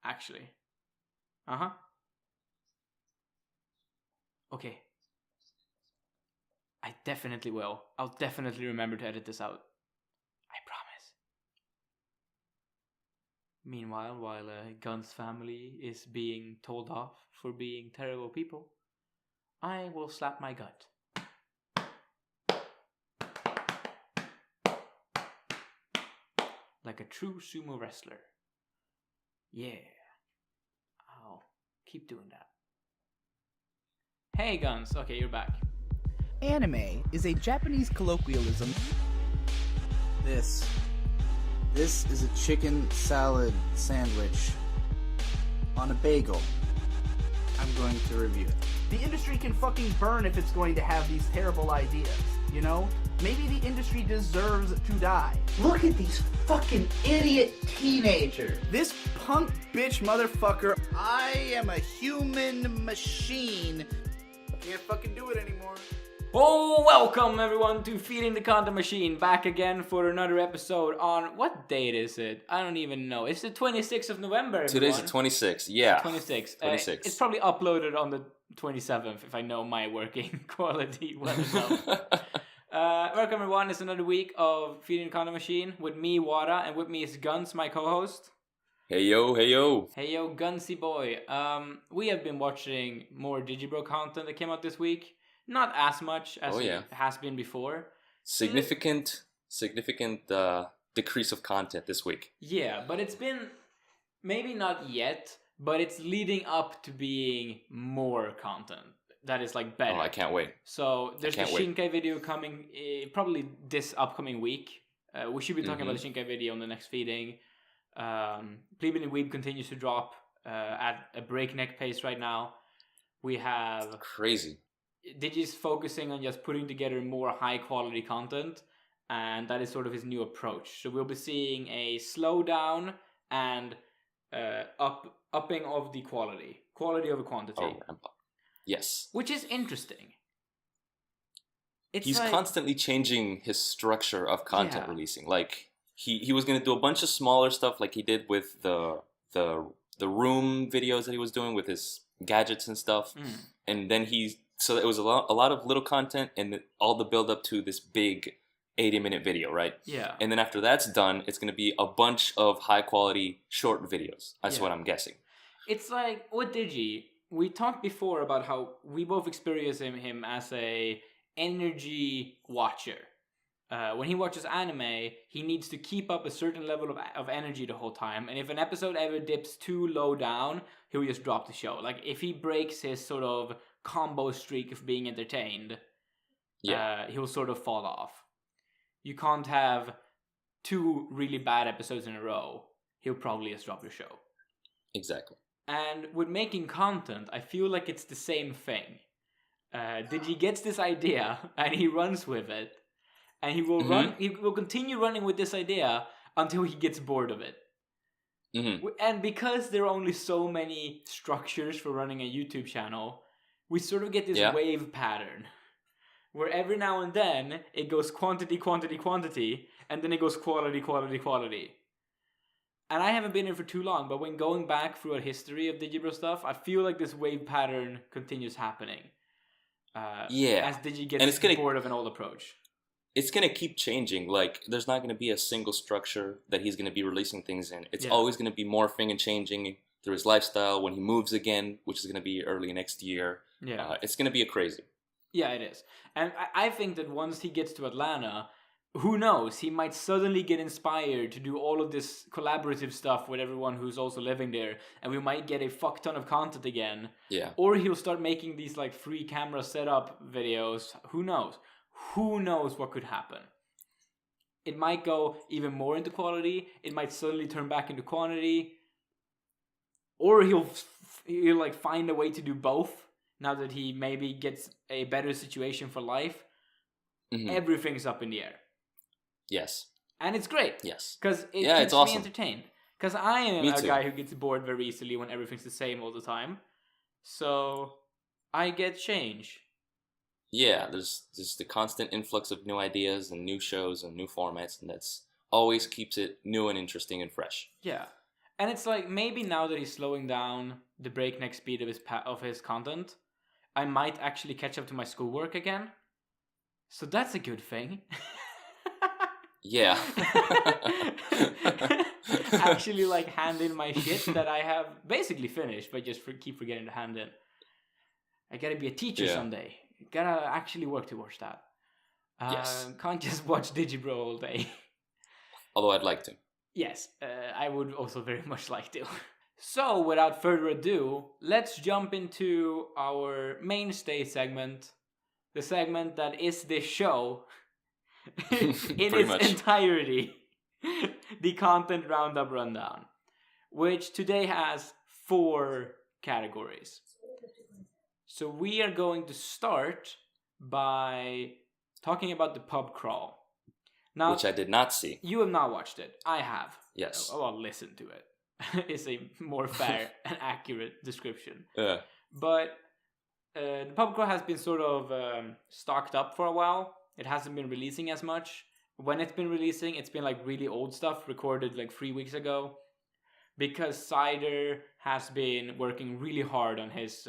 actually. Uh-huh. Okay. I definitely will. I'll definitely remember to edit this out. I promise. Meanwhile, while Ghuntz family is being told off for being terrible people, I will slap my gut. Like a true sumo wrestler. Yeah. I'll keep doing that. Hey Ghuntz, okay, you're back. Anime is a Japanese colloquialism. This is a chicken salad sandwich on a bagel. I'm going to review it. The industry can fucking burn if it's going to have these terrible ideas, you know? Maybe the industry deserves to die. Look at these fucking idiot teenagers. This punk bitch motherfucker, I am a human machine. Can't fucking do it anymore. Oh, welcome everyone to Feeding the Content Machine, back again for another episode on, what date is it? I don't even know. It's the 26th of November, everyone. Today's the 26th, yeah. 26th. 26th. It's probably uploaded on the 27th, if I know my working quality well enough. Welcome everyone, it's another week of Feeding the Content Machine with me, Whatta, and with me is Ghuntz, my co-host. Hey yo, hey yo. Hey yo, Guncy boy. We have been watching more Digibro content that came out this week. Not as much as it has been before. Significant decrease of content this week. Yeah, but it's been, maybe not yet, but it's leading up to being more content. That is like better. Oh, I can't wait. So there's the Shinkai video coming probably this upcoming week. We should be talking about the Shinkai video on the next feeding. Pleeb and Weeb continues to drop at a breakneck pace right now. We have... It's crazy. Digi's focusing on just putting together more high quality content, and that is sort of his new approach. So we'll be seeing a slowdown and upping of the quality over quantity. Oh, ramp up. Yes. Which is interesting. He's constantly changing his structure of content releasing. Like he was going to do a bunch of smaller stuff, like he did with the room videos that he was doing with his gadgets and stuff, and then so it was a lot of little content and all the build up to this big 80-minute video, right? Yeah. And then after that's done, it's going to be a bunch of high quality short videos. That's what I'm guessing. It's like with Digi, we talked before about how we both experience him as a energy watcher. When he watches anime, he needs to keep up a certain level of energy the whole time. And if an episode ever dips too low down, he'll just drop the show. Like if he breaks his sort of combo streak of being entertained, he'll sort of fall off. You can't have 2 really bad episodes in a row. He'll probably just drop your show. Exactly. And with making content, I feel like it's the same thing. Digi gets this idea and he runs with it, and he will He will continue running with this idea until he gets bored of it. And because there are only so many structures for running a YouTube channel, we sort of get this wave pattern where every now and then it goes quantity, and then it goes quality. And I haven't been here for too long, but when going back through a history of Digibro stuff, I feel like this wave pattern continues happening. As Digi gets bored of an old approach. It's going to keep changing. Like, there's not going to be a single structure that he's going to be releasing things in. It's always going to be morphing and changing through his lifestyle when he moves again, which is going to be early next year. It's going to be a crazy. Yeah, it is. And I think that once he gets to Atlanta, who knows, he might suddenly get inspired to do all of this collaborative stuff with everyone who's also living there, and we might get a fuck ton of content again. Yeah. Or he'll start making these like free camera setup videos. Who knows? Who knows what could happen? It might go even more into quality. It might suddenly turn back into quantity. Or he'll like find a way to do both now that he maybe gets a better situation for life. Everything's up in the air. Yes. And it's great. Yes. Because it keeps me entertained. Because I am a guy who gets bored very easily when everything's the same all the time. So I get change. Yeah, there's the constant influx of new ideas and new shows and new formats, and that's always keeps it new and interesting and fresh. Yeah. And it's like, maybe now that he's slowing down the breakneck speed of his content, I might actually catch up to my schoolwork again. So that's a good thing. Yeah. Actually, like, hand in my shit that I have basically finished, but just keep forgetting to hand in. I gotta be a teacher someday. Gotta actually work towards that. Yes. Can't just watch Digibro all day. Although I'd like to. Yes, I would also very much like to. So, without further ado, let's jump into our mainstay segment. The segment that is this show in its entirety. The Content Roundup Rundown. Which today has 4 categories. So we are going to start by talking about the Pubcrawl. Now, which I did not see. You have not watched it. I have. Yes. Oh, I'll listen to it. It's a more fair and accurate description. Yeah. But the Pubcrawl has been sort of stocked up for a while. It hasn't been releasing as much. When it's been releasing, it's been like really old stuff recorded like 3 weeks ago. Because Cider has been working really hard on his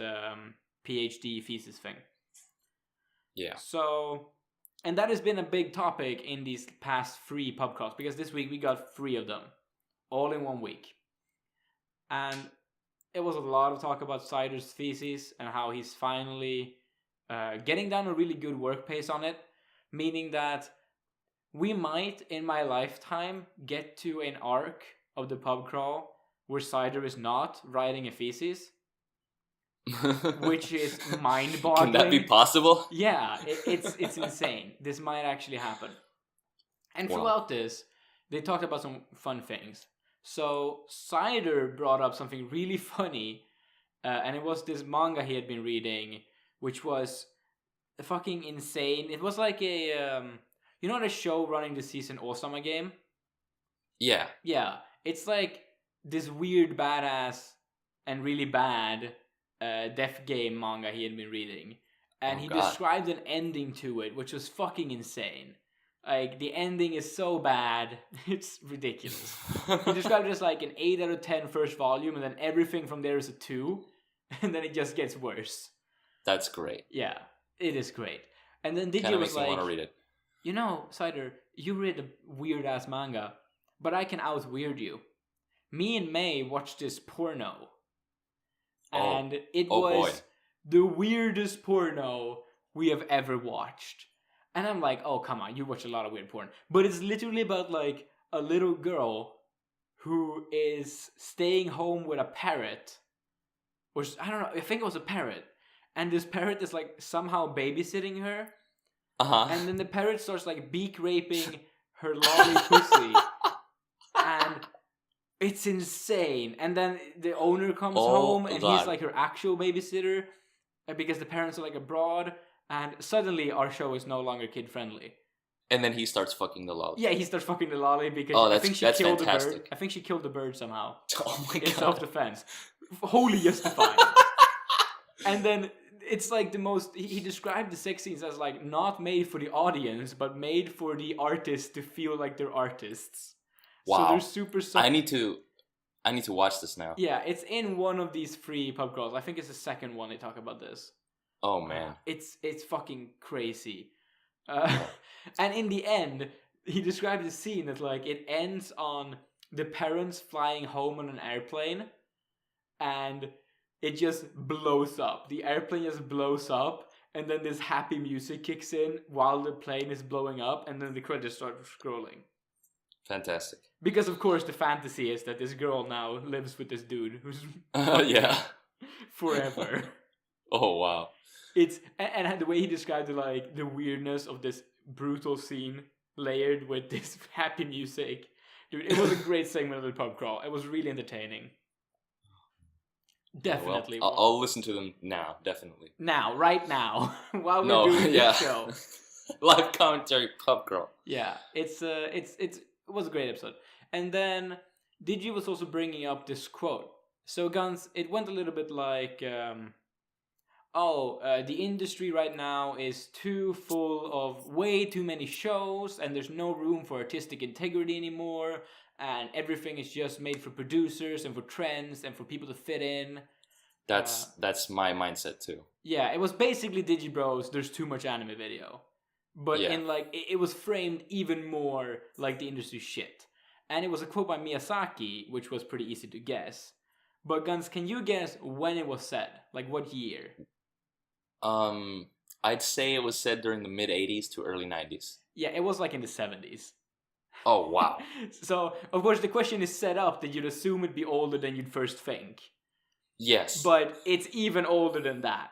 PhD thesis thing. Yeah. So, and that has been a big topic in these past 3 Pubcrawls, because this week we got 3 of them, all in 1 week. And it was a lot of talk about Cider's thesis and how he's finally getting down a really good work pace on it, meaning that we might, in my lifetime, get to an arc of the Pubcrawl where Cider is not writing a thesis. Which is mind-boggling. Can that be possible? Yeah, it's insane. This might actually happen. And throughout this, they talked about some fun things. So Cider brought up something really funny, and it was this manga he had been reading, which was fucking insane. It was like a you know the show running the season Osama game? Yeah. Yeah, it's like this weird badass and really bad death game manga he had been reading, and he described an ending to it which was fucking insane. Like, the ending is so bad, it's ridiculous. He described it as like an 8 out of 10 first volume, and then everything from there is a 2, and then it just gets worse. That's great. Yeah, it is great. And then Digi Kinda was makes me like, want to read it. you know, Cider, you read a weird ass manga, but I can out weird you. Me and May watched this porno. And it was the weirdest porno we have ever watched. And I'm like, oh, come on, you watch a lot of weird porn. But it's literally about, like, a little girl who is staying home with a parrot. Or, I don't know, I think it was a parrot. And this parrot is, like, somehow babysitting her. Uh-huh. And then the parrot starts, like, beak raping her lolly pussy. And it's insane. And then the owner comes home, and he's, like, her actual babysitter. Because the parents are, like, abroad. And suddenly our show is no longer kid-friendly. And then he starts fucking the lolly. Yeah, he starts fucking the lolly because I think she killed the bird. I think she killed the bird somehow. Oh my god. In self-defense. Wholly justified. And then it's like the most... He described the sex scenes as like not made for the audience, but made for the artists to feel like they're artists. Wow. So they're super... I need to watch this now. Yeah, it's in one of these 3 Pubcrawls. I think it's the second one they talk about this. Oh man, it's fucking crazy. And in the end, he described the scene that like it ends on the parents flying home on an airplane, and it just blows up. The airplane just blows up, and then this happy music kicks in while the plane is blowing up, and then the credits start scrolling. Fantastic. Because of course the fantasy is that this girl now lives with this dude who's yeah, forever. Oh wow. It's and the way he described it, like the weirdness of this brutal scene layered with this happy music, dude, it was a great segment of the Pubcrawl. It was really entertaining. Definitely. Well, I'll listen to them now. Definitely. Now, right now, while we're doing this show. Live commentary Pubcrawl. Yeah, it was a great episode. And then Digi was also bringing up this quote. So Ghuntz, it went a little bit like. The industry right now is too full of way too many shows, and there's no room for artistic integrity anymore, and everything is just made for producers and for trends and for people to fit in. That's my mindset too. Yeah, it was basically Digibro's There's Too Much Anime video. But in like, it was framed even more like the industry shit. And it was a quote by Miyazaki, which was pretty easy to guess. But Ghuntz, can you guess when it was said? Like what year? I'd say it was said during the mid 80s to early 90s. Yeah, it was like in the 70s. Oh, wow. So, of course, the question is set up that you'd assume it'd be older than you'd first think. Yes. But it's even older than that.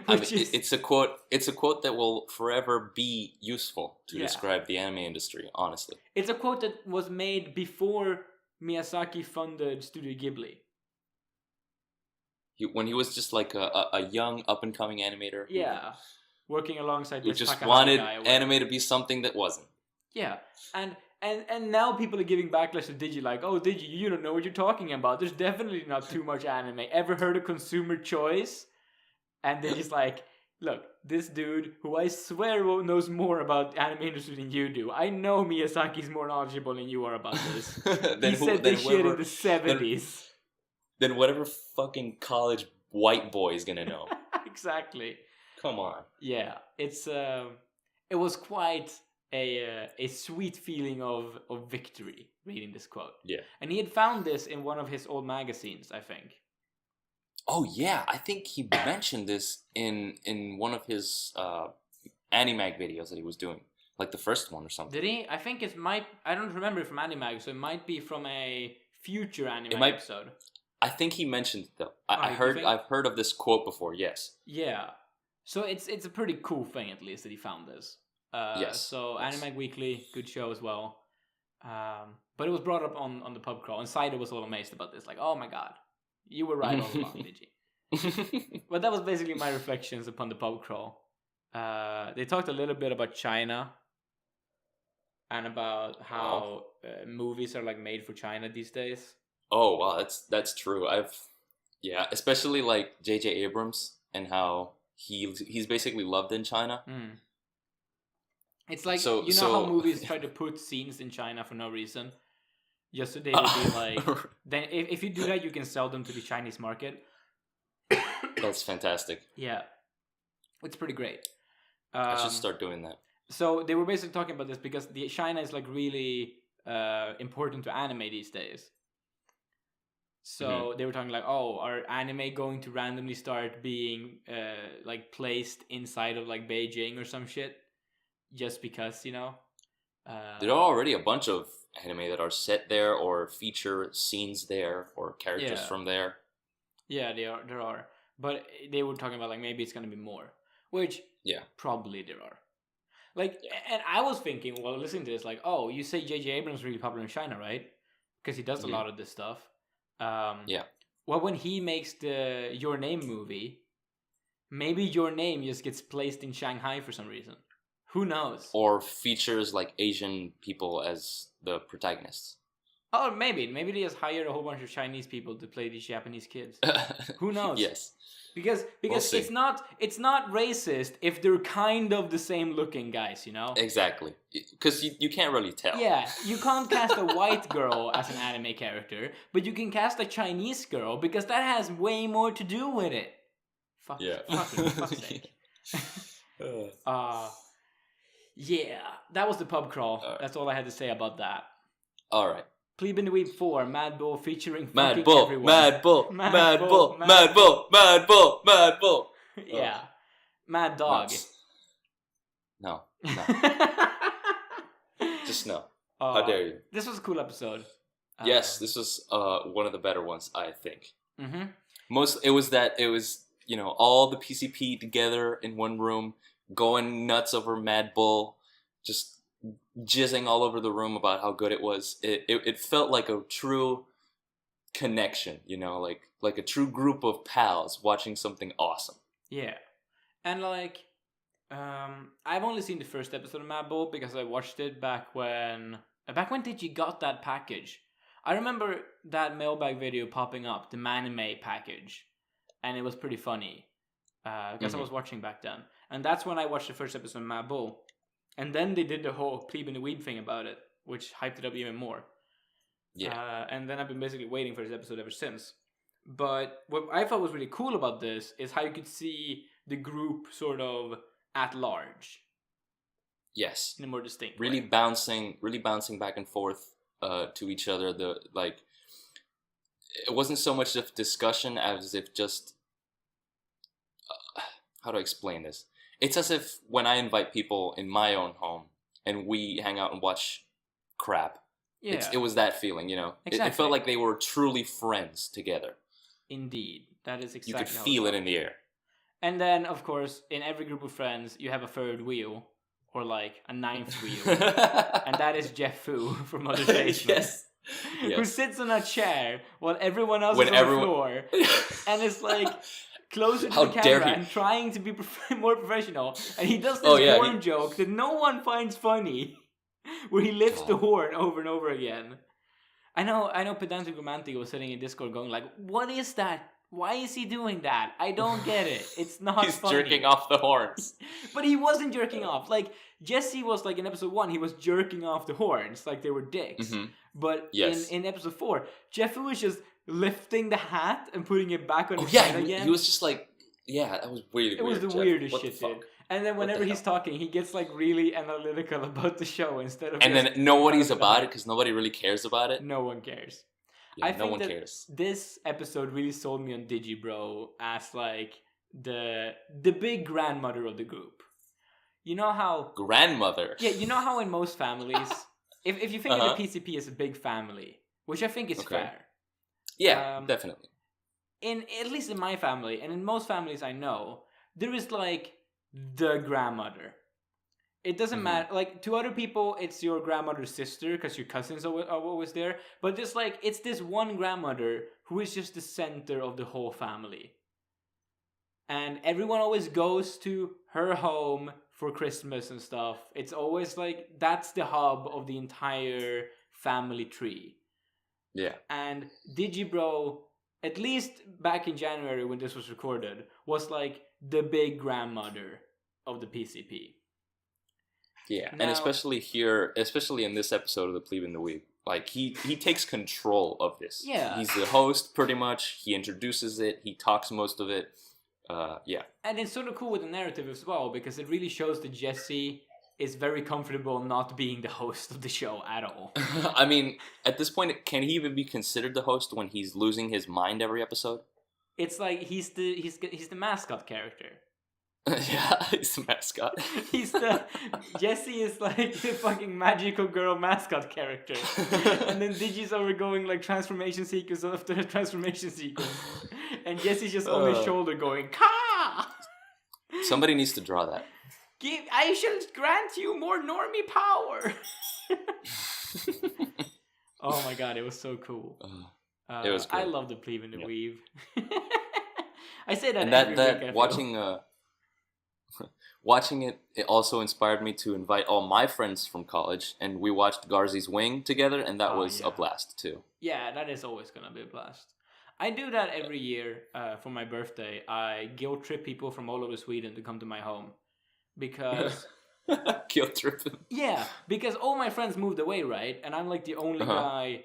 It's a quote that will forever be useful to describe the anime industry, honestly. It's a quote that was made before Miyazaki funded Studio Ghibli. When he was just like a young up-and-coming animator. Yeah. Working alongside who just wanted anime to be something that wasn't. Yeah. And now people are giving backlash to Digi, like, oh, Digi, you don't know what you're talking about. There's definitely not too much anime. Ever heard of consumer choice? And they're just like, look, this dude, who I swear knows more about the anime industry than you do. I know Miyazaki's more knowledgeable than you are about this. He said this shit in the 70s. Then whatever fucking college white boy is gonna know. Exactly. Come on. Yeah, it was quite a sweet feeling of victory reading this quote. Yeah. And he had found this in one of his old magazines, I think. Oh yeah, I think he mentioned this in one of his Animag videos that he was doing, like the first one or something. Did he? I think I don't remember it from Animag, so it might be from a future Animag episode. I think he mentioned it though. I've heard of this quote before. Yes. Yeah. So it's a pretty cool thing, at least, that he found this. Yes. So Animag Weekly, good show as well. But it was brought up on the Pubcrawl, and Cider was a little amazed about this, like, oh my god. You were right all along, Digi. But that was basically my reflections upon the Pubcrawl. They talked a little bit about China and about how movies are like made for China these days. Oh wow, that's true. Especially like J.J. Abrams and how he's basically loved in China. Mm. It's like how movies try to put scenes in China for no reason. Just so they would be like, then if you do that, you can sell them to the Chinese market. That's fantastic. Yeah, it's pretty great. I should start doing that. So they were basically talking about this because China is like really important to anime these days. So they were talking like, oh, are anime going to randomly start being like placed inside of like Beijing or some shit? Just because, you know? There are already a bunch of anime that are set there or feature scenes there or characters from there. Yeah, there are. But they were talking about like maybe it's going to be more. Which, probably there are. Like, and I was thinking, while listening to this, like, oh, you say J.J. Abrams is really popular in China, right? Because he does a lot of this stuff. Well, when he makes the Your Name movie, maybe Your Name just gets placed in Shanghai for some reason. Who knows? Or features like Asian people as the protagonists. Oh, maybe they just hired a whole bunch of Chinese people to play these Japanese kids. Who knows? Yes. Because we'll it's not racist if they're kind of the same looking guys, you know? Exactly. Because you can't really tell. Yeah, you can't cast a white girl as an anime character, but you can cast a Chinese girl because that has way more to do with it. Fuck's sake. Yeah, that was the Pubcrawl. Right. That's all I had to say about that. Alright. Pleeb and the Weeb 4, Mad Bull featuring Mad Bull, everyone. Mad Bull, Mad Bull, Mad Bull, Mad Bull, Mad Bull. Yeah. Mad Dog. No. Just no. How dare you? This was a cool episode. Yes, this was one of the better ones, I think. Mm-hmm. It was all the PCP together in one room, going nuts over Mad Bull, just jizzing all over the room about how good it was. It felt like a true connection, like a true group of pals watching something awesome. Yeah. And like, I've only seen the first episode of Mad Bull because I watched it back when Digi got that package. I remember that mailbag video popping up, the Manime package, and it was pretty funny because I was watching back then. And that's when I watched the first episode of Mad Bull. And then they did the whole Pleeb and the Weeb thing about it. which hyped it up even more. Yeah. And then I've been basically waiting for this episode ever since. But what I thought was really cool about this is how you could see the group sort of at large. Yes. In a more distinct really way. bouncing back and forth to each other. It wasn't so much of discussion as if just how do I explain this? It's as if when I invite people in my own home and we hang out and watch crap. Yeah. It was that feeling, you know. Exactly. It felt like they were truly friends together. Indeed, that is exactly. You could how feel it felt. in the air. And then, of course, in every group of friends, you have a third wheel, or like a ninth wheel, and that is Jeff Fu from Mother's Basement. Yes. Who sits on a chair while everyone else When is on everyone- the floor, and is like closer to How the dare camera he. and trying to be more professional. And he does this Oh, yeah, horn joke that no one finds funny, where he lifts the horn over and over again. I know Pedantic Romantic was sitting in Discord going like, what is that? Why is he doing that? I don't get it. It's not He's funny. jerking off the horns. But he wasn't jerking off. Like, Jesse was like in episode 1, he was jerking off the horns like they were dicks. Mm-hmm. But Yes. in episode 4, Jeff was just lifting the hat and putting it back on Oh his yeah, head again. he was just like, yeah, that was weird. It was the Jeff. weirdest What shit, the dude. fuck? And then What the whenever he's hell? talking, he gets like really analytical about the show instead of And just then nobody's talking about it because nobody really cares about it. No one cares. Yeah, I no think one that cares. this episode really sold me on Digibro as like the big grandmother of the group. You know how Grandmother. Yeah, you know how in most families, if you think Uh-huh. of the PCP as a big family, which I think is Okay. fair. Yeah, definitely. At least in my family, and in most families I know, there is like the grandmother. It doesn't Mhm. matter. Like to other people, it's your grandmother's sister because your cousins are always there. But just like it's this one grandmother who is just the center of the whole family, and everyone always goes to her home for Christmas and stuff. It's always like that's the hub of the entire family tree. Yeah. And Digibro, at least back in January when this was recorded, was like the big grandmother of the PCP. Yeah, Now- and especially here, especially in this episode of the Pleeb and the Weeb, like he takes control of this. Yeah. He's the host pretty much. He introduces it. He talks most of it. Yeah. And it's sort of cool with the narrative as well, because it really shows that Jesse is very comfortable not being the host of the show at all. I mean, at this point, can he even be considered the host when he's losing his mind every episode? It's like he's the mascot character. Yeah, he's the mascot. Jesse is like the fucking magical girl mascot character. And then Digi's over going like transformation sequence after transformation sequence. And Jesse's just on his shoulder going, Ka! Somebody needs to draw that. I shall grant you more normie power. Oh my god, it was so cool. It was I great. love the Pleeb and the Yep. Weave. I say that And every that week. I feel. watching it also inspired me to invite all my friends from college, and we watched Garzy's Wing together, and that Oh, was yeah. a blast too. Yeah, that is always gonna be a blast. I do that every year for my birthday. I guilt trip people from all over Sweden to come to my home because Guilt trip him. yeah, because all my friends moved away, right? And I'm like the only Uh-huh. guy.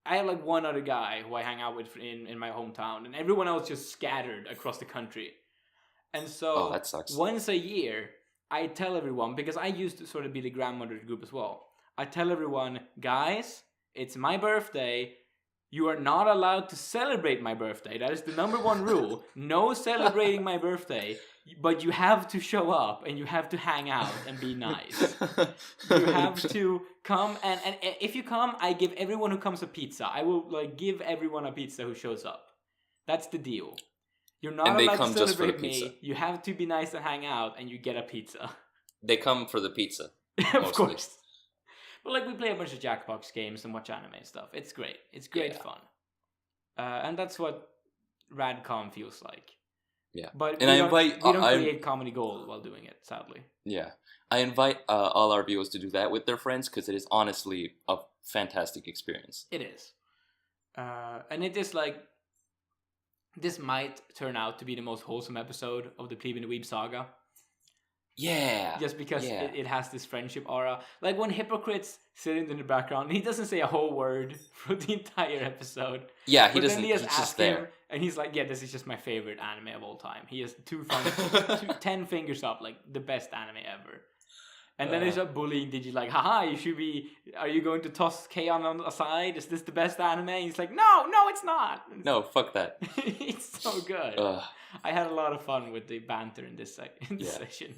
I have like one other guy who I hang out with in my hometown, and everyone else just scattered across the country. And so Oh, that sucks. once a year, I tell everyone, because I used to sort of be the grandmother of the group as well. I tell everyone, guys, it's my birthday. You are not allowed to celebrate my birthday. That is the number one rule. No celebrating my birthday. But you have to show up and you have to hang out and be nice. You have to come and if you come, I give everyone who comes a pizza. I will like give everyone a pizza who shows up. That's the deal. You're not And they allowed come to just for the celebrate me. pizza. You have to be nice and hang out, and you get a pizza. They come for the pizza. Of Mostly. course. But like we play a bunch of Jackbox games and watch anime and stuff. It's great. It's great Yeah. fun. And that's what Radcom feels like. Yeah. But And we I don't, invite- we don't I- create comedy gold while doing it, sadly. Yeah. I invite all our viewers to do that with their friends because it is honestly a fantastic experience. It is. And it is like, this might turn out to be the most wholesome episode of the Pleeb and the Weeb saga. Yeah. Just because yeah. it has this friendship aura. Like when Hypocrite's sitting in the background, he doesn't say a whole word for the entire episode. Yeah, he But doesn't. then he He's just just asks him, there. and he's like, yeah, this is just my favorite anime of all time. He has 10 fingers up, like the best anime ever. And then there's a bullying Digi like, haha, are you going to toss K-On! Aside? Is this the best anime? And he's like, no, it's not. No, fuck that. It's so good. I had a lot of fun with the banter in this session.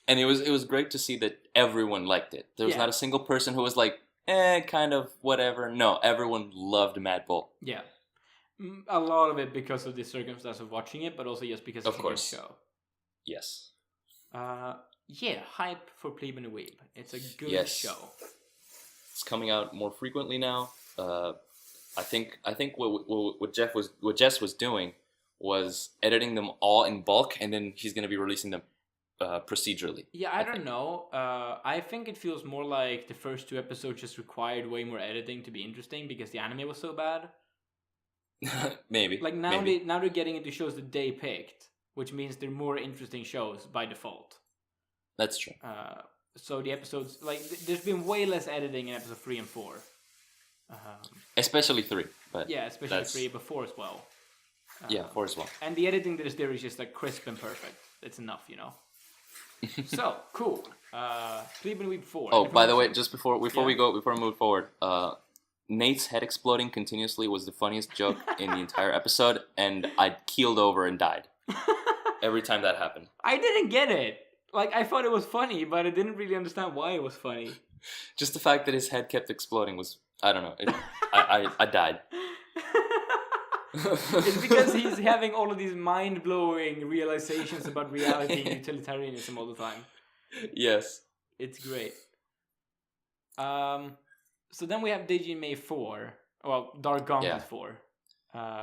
And it was great to see that everyone liked it. There was not a single person who was like, kind of whatever. No, everyone loved Mad Bull. Yeah. A lot of it because of the circumstance of watching it, but also just because it's a good show. Yes. Yeah, hype for Pleeb and Weeb. It's a good show. It's coming out more frequently now. I think what Jess was doing was editing them all in bulk, and then he's gonna be releasing them procedurally. Yeah, I don't know. I think it feels more like the first 2 episodes just required way more editing to be interesting because the anime was so bad. Maybe. Like now they're getting into shows that they picked, which means they're more interesting shows by default. That's true. So the episodes, like, there's been way less editing in episode 3 and 4. Especially 3. But yeah, especially 3, but 4 as well. 4 as well. And the editing that is there is just like crisp and perfect. It's enough, you know. So cool. Pleeb and Weeb 4. Oh, by the way, just before we move forward, Nate's head exploding continuously was the funniest joke in the entire episode, and I keeled over and died every time that happened. I didn't get it. Like, I thought it was funny, but I didn't really understand why it was funny. Just the fact that his head kept exploding was, I don't know. I died. It's because he's having all of these mind-blowing realizations about reality and utilitarianism all the time. Yes. It's great. So then we have Digi and May 4. Well, Dark Gauntlet 4.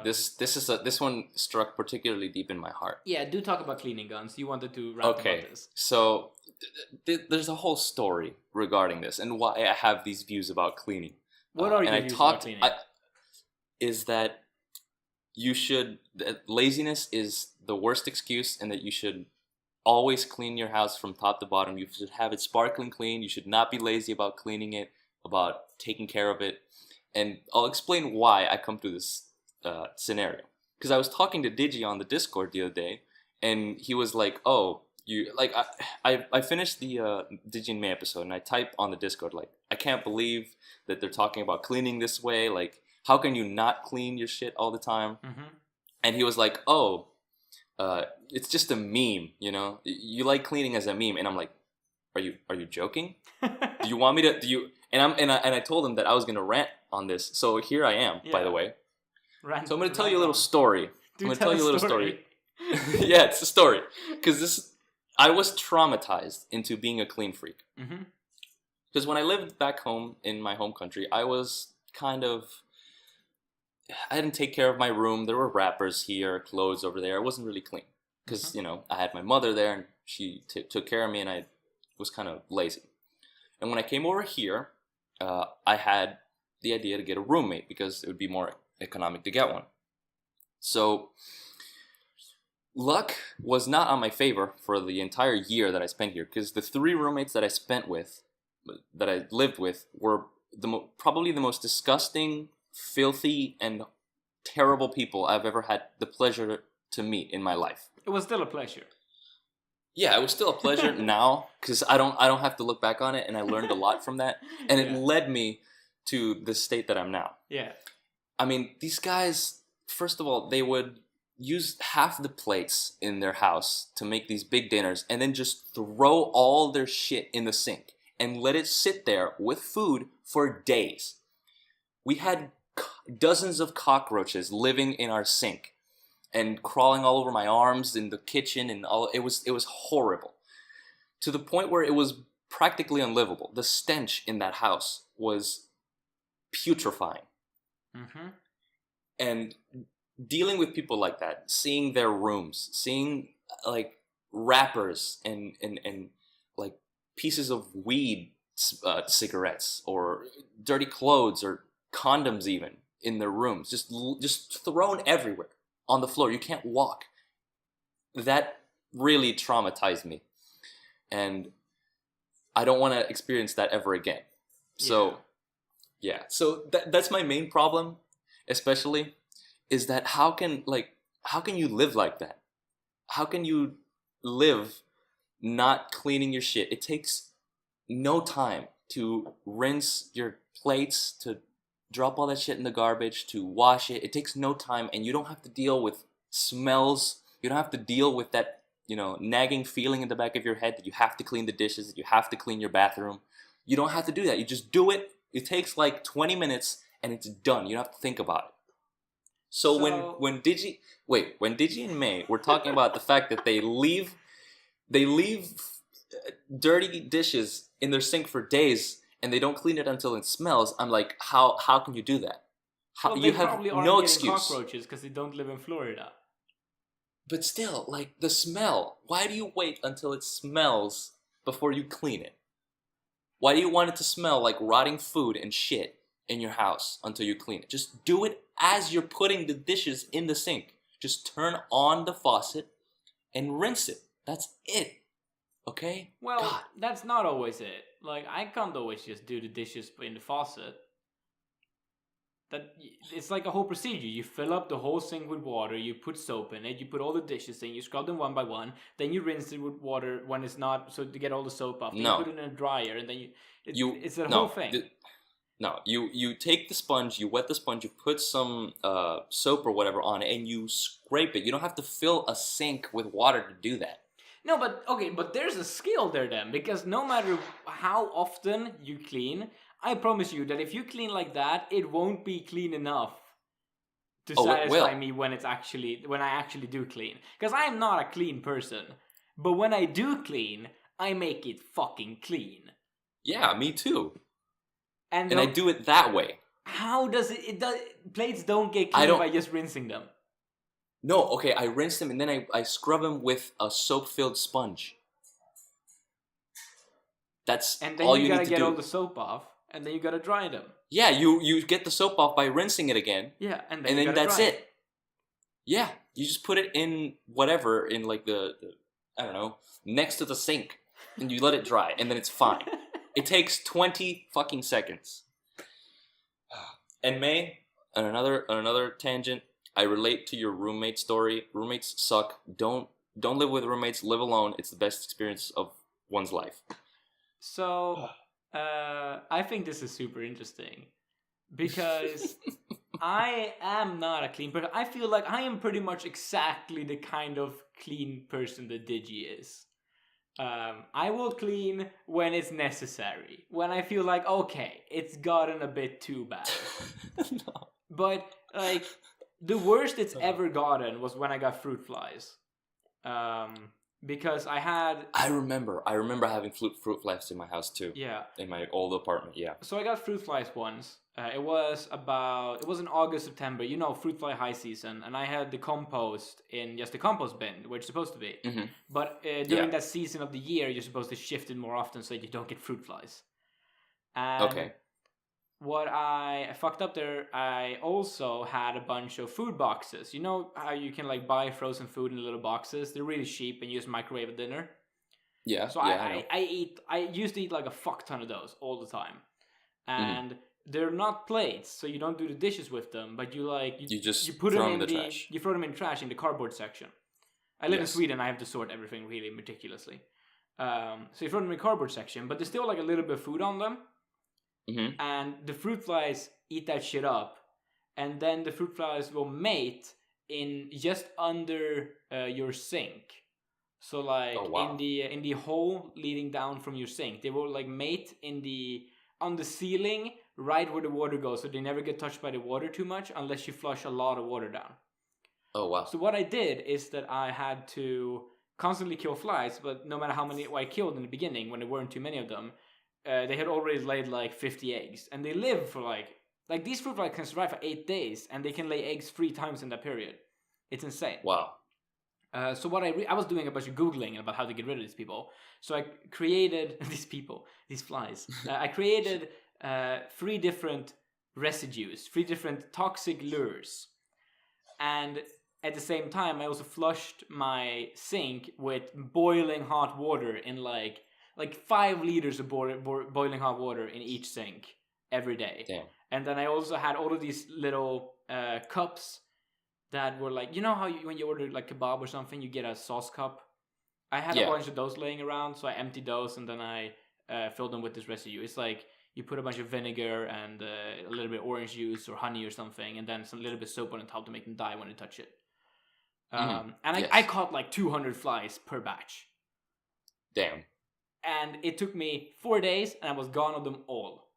This one struck particularly deep in my heart. Yeah, do talk about cleaning guns. You wanted to rant about this. So there's a whole story regarding this and why I have these views about cleaning. What are your views about cleaning? Is that laziness is the worst excuse, and that you should always clean your house from top to bottom. You should have it sparkling clean. You should not be lazy about cleaning it, about taking care of it. And I'll explain why I come to this scenario. Because I was talking to Digi on the Discord the other day, and he was like, "Oh, you like I finished the Digi and May episode, and I type on the Discord like, I can't believe that they're talking about cleaning this way. Like, how can you not clean your shit all the time?" Mm-hmm. And he was like, "Oh, it's just a meme, you know. You like cleaning as a meme." And I'm like, "Are you joking? Do you want me to? Do you?" And I told him that I was gonna rant on this. So here I am, by the way. So I'm gonna tell you a little story. I'm gonna tell you a little story. Yeah, it's a story. Because I was traumatized into being a clean freak. Because when I lived back home in my home country, I was I didn't take care of my room. There were wrappers here, clothes over there. It wasn't really clean. Because, you know, I had my mother there, and she took care of me, and I was kind of lazy. And when I came over here, I had the idea to get a roommate because it would be more economic to get one. So luck was not on my favor for the entire year that I spent here, because the 3 roommates that I lived with were probably the most disgusting, filthy, and terrible people I've ever had the pleasure to meet in my life. It was still a pleasure. Yeah, it was still a pleasure now, because I don't have to look back on it, and I learned a lot from that, and it led me to the state that I'm now. Yeah. I mean, these guys, first of all, they would use half the plates in their house to make these big dinners, and then just throw all their shit in the sink and let it sit there with food for days. We had dozens of cockroaches living in our sink and crawling all over my arms in the kitchen, and all. It was horrible, to the point where it was practically unlivable. The stench in that house was putrefying. And dealing with people like that, seeing their rooms, seeing like wrappers and like pieces of weed cigarettes, or dirty clothes, or condoms even in their rooms, just thrown everywhere on the floor. You can't walk. That really traumatized me. and I don't want to experience that ever again. So, yeah. So that's my main problem, especially, is that how can you live like that? How can you live not cleaning your shit? It takes no time to rinse your plates, to drop all that shit in the garbage, to wash it. It takes no time, and you don't have to deal with smells. You don't have to deal with that, nagging feeling in the back of your head that you have to clean the dishes, that you have to clean your bathroom. You don't have to do that. You just do it. It takes like 20 minutes, and it's done. You don't have to think about it. So when Digi and May were talking about the fact that they leave dirty dishes in their sink for days and they don't clean it until it smells, I'm like, how can you do that? You have no excuse. Cockroaches because they don't live in Florida. But still, like the smell. Why do you wait until it smells before you clean it? Why do you want it to smell like rotting food and shit in your house until you clean it? Just do it as you're putting the dishes in the sink. Just turn on the faucet and rinse it. That's it. Okay? Well, God. That's not always it. Like, I can't always just do the dishes in the faucet. It's like a whole procedure. You fill up the whole sink with water, you put soap in it, you put all the dishes in, you scrub them one by one, then you rinse it with water when it's not, so to get all the soap off. Then you put it in a dryer, and then it's a whole thing. You take the sponge, you wet the sponge, you put some soap or whatever on it, and you scrape it. You don't have to fill a sink with water to do that. No, but there's a skill there then, because no matter how often you clean, I promise you that if you clean like that, it won't be clean enough to satisfy me when I actually do clean. Because I am not a clean person, but when I do clean, I make it fucking clean. Yeah, me too. And I do it that way. How does it? Plates don't get clean by just rinsing them. No, okay, I rinse them and then I scrub them with a soap-filled sponge. That's all you need to do. And then you gotta get all the soap off, and then you gotta dry them. Yeah, you get the soap off by rinsing it again. Yeah, and then that's it. Yeah, you just put it in whatever, in like the I don't know, next to the sink, and you let it dry, and then it's fine. It takes 20 fucking seconds. And May, on another tangent, I relate to your roommate story. Roommates suck. Don't live with roommates. Live alone. It's the best experience of one's life. So, I think this is super interesting because I am not a clean person. I feel like I am pretty much exactly the kind of clean person that Digi is. I will clean when it's necessary. When I feel like, okay, it's gotten a bit too bad. No. But, like, the worst it's ever gotten was when I got fruit flies. Because I remember having fruit flies in my house too. Yeah. In my old apartment, yeah. So I got fruit flies once. It was in August, September, fruit fly high season, and I had the compost in just the compost bin, where it's supposed to be. Mm-hmm. But during that season of the year, you're supposed to shift it more often so you don't get fruit flies. And okay. What I fucked up there, I also had a bunch of food boxes. You know how you can like buy frozen food in little boxes? They're really cheap and you just microwave at dinner. Yeah. So I used to eat like a fuck ton of those all the time. And they're not plates, so you don't do the dishes with them, but you put them in the trash. You throw them in trash in the cardboard section. I live in Sweden, I have to sort everything really meticulously. So you throw them in the cardboard section, but there's still like a little bit of food on them. Mm-hmm. And the fruit flies eat that shit up, and then the fruit flies will mate in just under your sink. So like in the hole leading down from your sink, they will like mate on the ceiling right where the water goes, so they never get touched by the water too much unless you flush a lot of water down. Oh wow! So what I did is that I had to constantly kill flies, but no matter how many I killed in the beginning, when there weren't too many of them. They had already laid like 50 eggs, and they live for like these fruit flies can survive for 8 days, and they can lay eggs 3 times in that period. It's insane. Wow. So what I was doing a bunch of Googling about how to get rid of these people. So I created these flies. I created 3 different residues, 3 different toxic lures, and at the same time, I also flushed my sink with boiling hot water in like 5 liters of boiling hot water in each sink every day. Damn. And then I also had all of these little cups that were like, you know how when you order like kebab or something, you get a sauce cup? I had a bunch of those laying around, so I emptied those and then I filled them with this residue. It's like you put a bunch of vinegar and a little bit of orange juice or honey or something, and then some little bit of soap on the top to make them die when you touch it. And I caught like 200 flies per batch. Damn. And it took me 4 days, and I was gone of them all.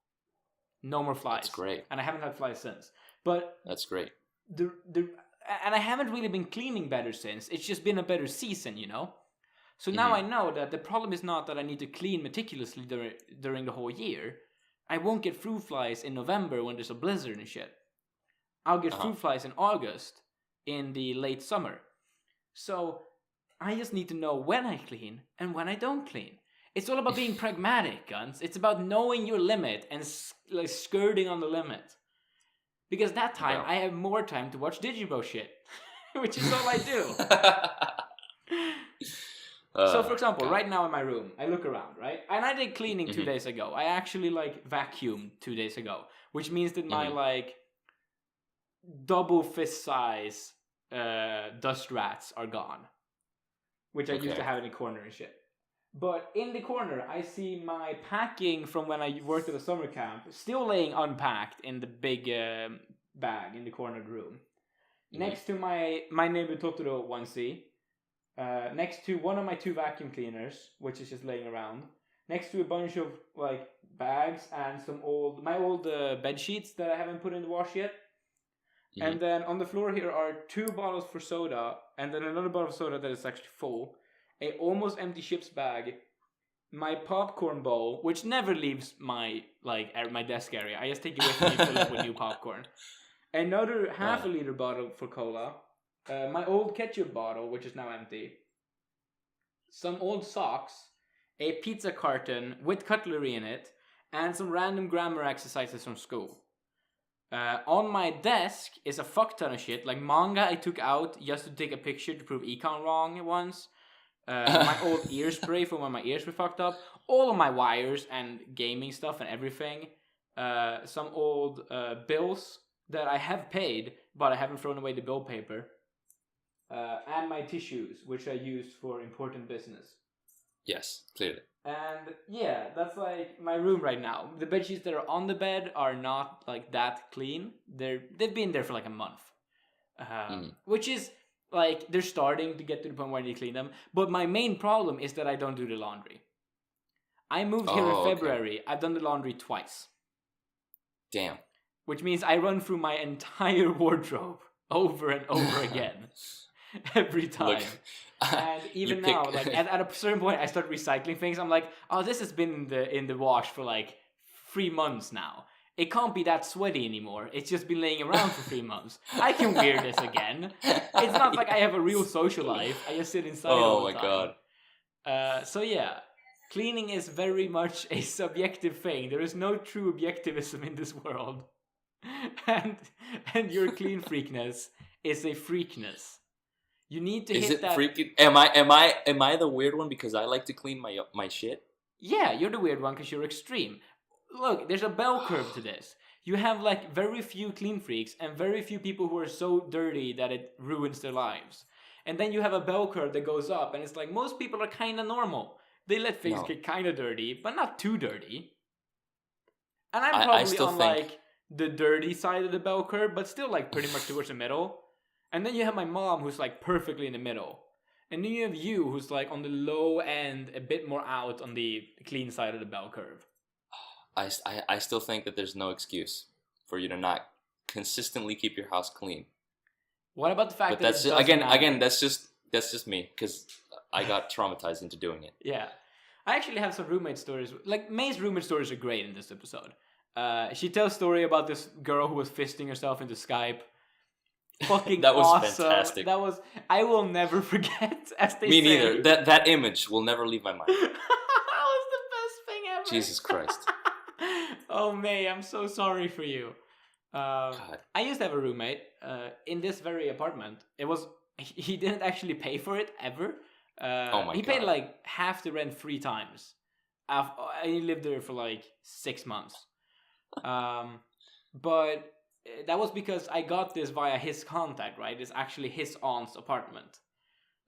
No more flies. That's great. And I haven't had flies since. But that's great. And I haven't really been cleaning better since. It's just been a better season, you know? So now I know that the problem is not that I need to clean meticulously during the whole year. I won't get fruit flies in November when there's a blizzard and shit. I'll get fruit flies in August, in the late summer. So I just need to know when I clean and when I don't clean. It's all about being pragmatic, Ghuntz. It's about knowing your limit and like skirting on the limit. Because that time, I have more time to watch Digibro shit. Which is all I do. So, for example, right now in my room, I look around, right? And I did cleaning 2 days ago. I actually, like, vacuumed 2 days ago. Which means that my, like, double fist size dust rats are gone. Which I used to have in the corner and shit. But in the corner, I see my packing from when I worked at a summer camp still laying unpacked in the big bag in the corner of the room. Next to my neighbor Totoro onesie. Next to one of my 2 vacuum cleaners, which is just laying around. Next to a bunch of like bags and some my old bed sheets that I haven't put in the wash yet. And then on the floor here are 2 bottles for soda, and then another bottle of soda that is actually full. A almost empty ship's bag, my popcorn bowl, which never leaves my desk area. I just take it with me and fill it with new popcorn. Another half a liter bottle for cola. My old ketchup bottle, which is now empty. Some old socks. A pizza carton with cutlery in it. And some random grammar exercises from school. On my desk is a fuck ton of shit. Like manga I took out just to take a picture to prove econ wrong once. My old ear spray from when my ears were fucked up. All of my wires and gaming stuff and everything. Some old bills that I have paid, but I haven't thrown away the bill paper. And my tissues, which I used for important business. Yes, clearly. And yeah, that's like my room right now. The bedsheets that are on the bed are not like that clean. They've been there for like a month. Which is... like, they're starting to get to the point where I need to clean them. But my main problem is that I don't do the laundry. I moved here in February. I've done the laundry twice. Damn. Which means I run through my entire wardrobe over and over again. Every time. Look, and even now, like at a certain point, I start recycling things. I'm like, oh, this has been in the wash for like 3 months now. It can't be that sweaty anymore. It's just been laying around for 3 months. I can wear this again. It's not like I have a real social life. I just sit inside all the time. Oh my god. So yeah, cleaning is very much a subjective thing. There is no true objectivism in this world. And your clean freakness is a freakness. You need to hit that. Freaking? Am I the weird one because I like to clean my shit? Yeah, you're the weird one because you're extreme. Look, there's a bell curve to this. You have like very few clean freaks and very few people who are so dirty that it ruins their lives. And then you have a bell curve that goes up, and it's like most people are kind of normal. They let things get kind of dirty, but not too dirty. And I'm probably on like the dirty side of the bell curve, but still like pretty much towards the middle. And then you have my mom who's like perfectly in the middle. And then you have you who's like on the low end, a bit more out on the clean side of the bell curve. I still think that there's no excuse for you to not consistently keep your house clean. What about the fact that that's again that's just me because I got traumatized into doing it. Yeah, I actually have some roommate stories. Like May's roommate stories are great in this episode. She tells a story about this girl who was fisting herself into Skype. Fucking that was awesome. Fantastic. That was I will never forget. As they Me say. neither. That image will never leave my mind. That was the best thing ever. Jesus Christ. Oh May, I'm so sorry for you. I used to have a roommate in this very apartment. He didn't actually pay for it ever. He paid like half the rent 3 times. He lived there for like 6 months. But that was because I got this via his contact, right? It's actually his aunt's apartment.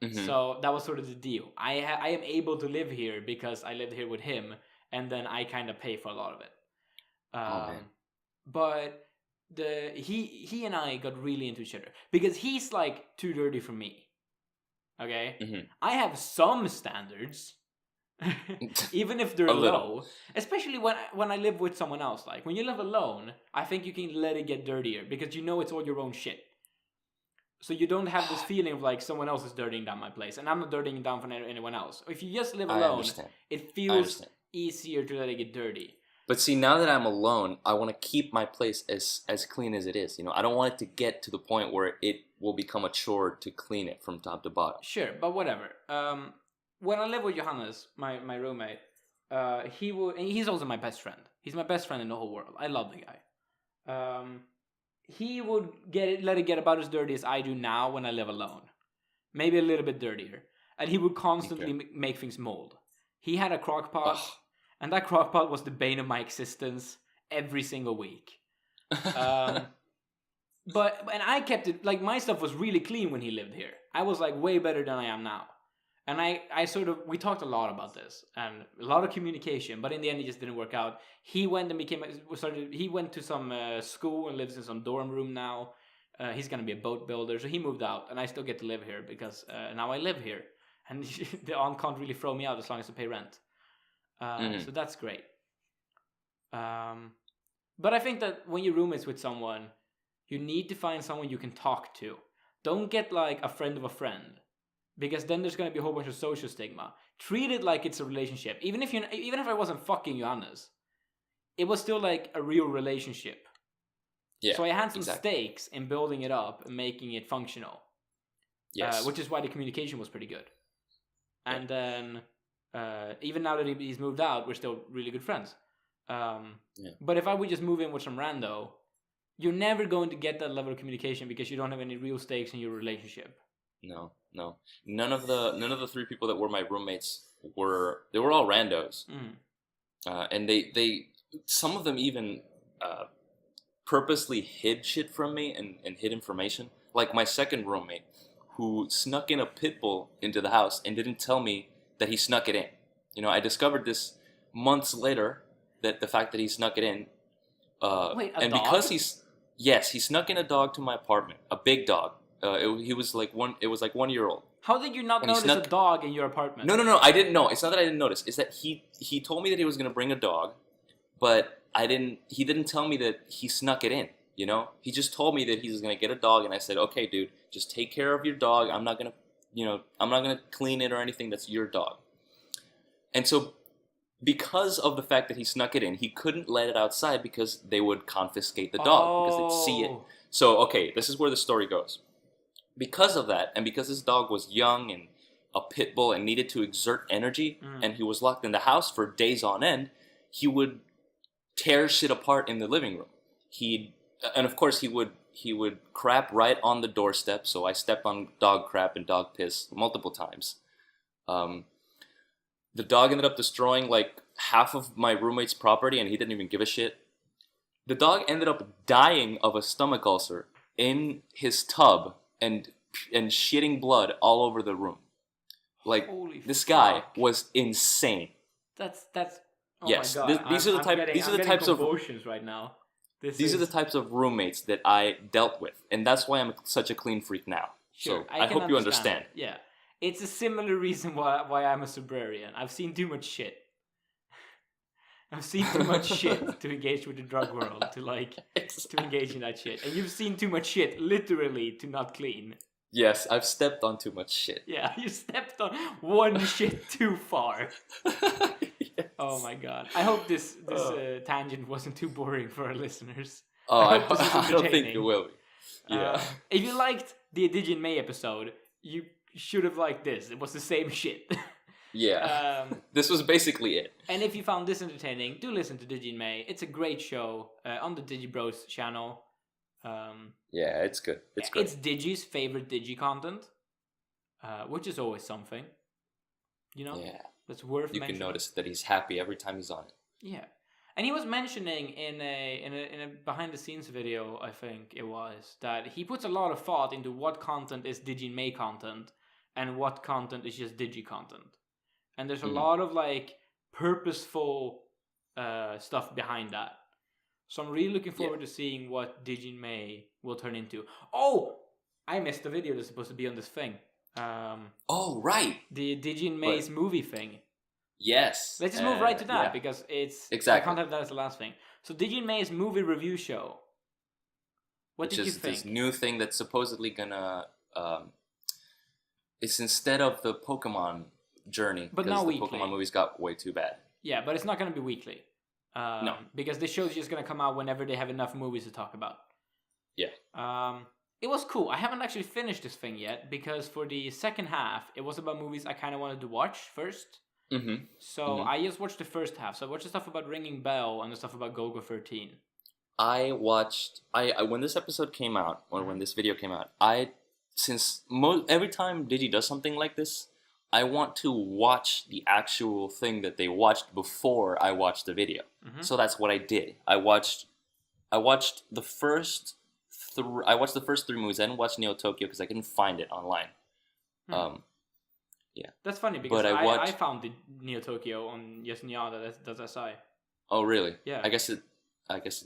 Mm-hmm. So that was sort of the deal. I am able to live here because I lived here with him, and then I kind of pay for a lot of it. But he and I got really into each other because he's like too dirty for me. Okay, I have some standards, even if they're low. Especially when I live with someone else. Like when you live alone, I think you can let it get dirtier because you know it's all your own shit. So you don't have this feeling of like someone else is dirtying down my place, and I'm not dirtying it down for anyone else. If you just live alone, it feels easier to let it get dirty. But see, now that I'm alone, I want to keep my place as clean as it is. You know, I don't want it to get to the point where it will become a chore to clean it from top to bottom. Sure, but whatever. When I live with Johannes, my roommate, he's also my best friend. He's my best friend in the whole world. I love the guy. He would let it get about as dirty as I do now when I live alone. Maybe a little bit dirtier. And he would constantly make things mold. He had a crock pot. Ugh. And that crock pot was the bane of my existence every single week. And I kept it, like my stuff was really clean when he lived here. I was like way better than I am now. And we talked a lot about this and a lot of communication, but in the end it just didn't work out. He went and he went to some school and lives in some dorm room now. He's going to be a boat builder, so he moved out and I still get to live here because now I live here. And the aunt can't really throw me out as long as I pay rent. So that's great. But I think that when you're roommates with someone, you need to find someone you can talk to. Don't get like a friend of a friend, because then there's going to be a whole bunch of social stigma. Treat it like it's a relationship. Even if I wasn't fucking Johannes, it was still like a real relationship. Yeah, so I had some stakes in building it up and making it functional. Yes. Which is why the communication was pretty good. Yeah. And then even now that he's moved out, we're still really good friends. But if I would just move in with some rando, you're never going to get that level of communication because you don't have any real stakes in your relationship. No. None of the 3 people that were my roommates were all randos. And they some of them even purposely hid shit from me and hid information. Like my second roommate, who snuck in a pit bull into the house and didn't tell me that he snuck it in. You know, I discovered this months later, that the fact that he snuck it in. Wait, and dog? Because he snuck in a dog to my apartment, a big dog. It was like 1 year old. How did you not notice a dog in your apartment? No, I didn't know. It's not that I didn't notice. It's that he told me that he was going to bring a dog, but he didn't tell me that he snuck it in, you know? He just told me that he was going to get a dog, and I said, "Okay, dude, just take care of your dog. I'm not going to clean it or anything. That's your dog." And so because of the fact that he snuck it in, he couldn't let it outside because they would confiscate the dog because they'd see it. So, okay, this is where the story goes. Because of that, and because this dog was young and a pit bull and needed to exert energy, and he was locked in the house for days on end, he would tear shit apart in the living room. And of course he would crap right on the doorstep, so I stepped on dog crap and dog piss multiple times. The dog ended up destroying like half of my roommate's property, and he didn't even give a shit. The dog ended up dying of a stomach ulcer in his tub and shitting blood all over the room. Like, holy this fuck. Guy was insane. That's oh yes, my God. These are the types of convulsions right now. These are the types of roommates that I dealt with, and that's why I'm such a clean freak now. Sure, so I hope you understand. Yeah. It's a similar reason why I'm a Suburban. I've seen too much shit. I've seen too much shit to engage with the drug world, to engage in that shit. And you've seen too much shit, literally, to not clean. Yes, I've stepped on too much shit. Yeah, you stepped on one shit too far. Yes. Oh my God. I hope this tangent wasn't too boring for our listeners. I don't think it will be. Yeah. If you liked the Digi and May episode, you should have liked this. It was the same shit. Yeah. This was basically it. And if you found this entertaining, do listen to Digi and May. It's a great show on the Digibros channel. Yeah, it's good. It's great. It's Digi's favorite Digi content, which is always something. You know? Yeah. That's worth You mentioning. can notice that he's happy every time he's on it. Yeah. And he was mentioning in a behind the scenes video, I think it was, that he puts a lot of thought into what content is Digi and May content and what content is just Digi content. And there's a lot of like purposeful stuff behind that. So I'm really looking forward to seeing what Digi and May will turn into. Oh, I missed the video that's supposed to be on this thing. Oh, right. The Digi and May's movie thing. Yes. Let's just move right to that because it's exactly. I can't have that as the last thing. So Digi and May's movie review show. What did you think? This new thing that's supposedly gonna it's instead of the Pokemon journey, but because not the weekly. Pokemon movies got way too bad. Yeah, but it's not gonna be weekly. No, because this show's just gonna come out whenever they have enough movies to talk about. Yeah. It was cool. I haven't actually finished this thing yet because for the second half, it was about movies I kind of wanted to watch first. So I just watched the first half. So I watched the stuff about Ringing Bell and the stuff about Golgo 13. I watched. I when this episode came out, or when this video came out, every time Digi does something like this, I want to watch the actual thing that they watched before I watched the video. So that's what I did. I watched the first. I watched the first 3 movies. I didn't watch Neo Tokyo because I couldn't find it online. Yeah. That's funny because I found the Neo Tokyo on Yasunyada. That's SI. Oh really? Yeah. I guess it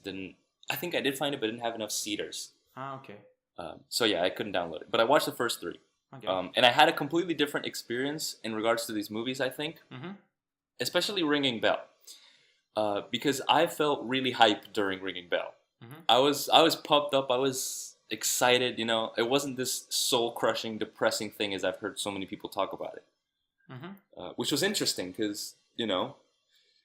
didn't. I think I did find it, but it didn't have enough seaters. Ah, okay. So yeah, I couldn't download it. But I watched the first 3. Okay. And I had a completely different experience in regards to these movies, I think. Especially Ringing Bell. Because I felt really hyped during Ringing Bell. I was pumped up. I was excited. You know, it wasn't this soul-crushing, depressing thing as I've heard so many people talk about it. Which was interesting because, you know,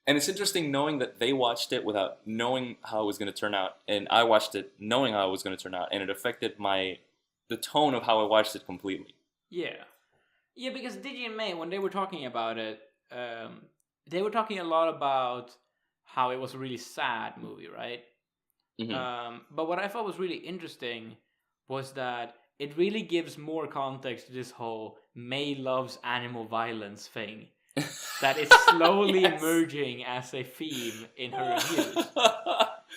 and it's interesting knowing that they watched it without knowing how it was going to turn out, and I watched it knowing how it was going to turn out, and it affected the tone of how I watched it completely. Yeah, because Digi and May, when they were talking about it, they were talking a lot about how it was a really sad movie, right? But what I thought was really interesting was that it really gives more context to this whole May loves animal violence thing that is slowly emerging as a theme in her reviews.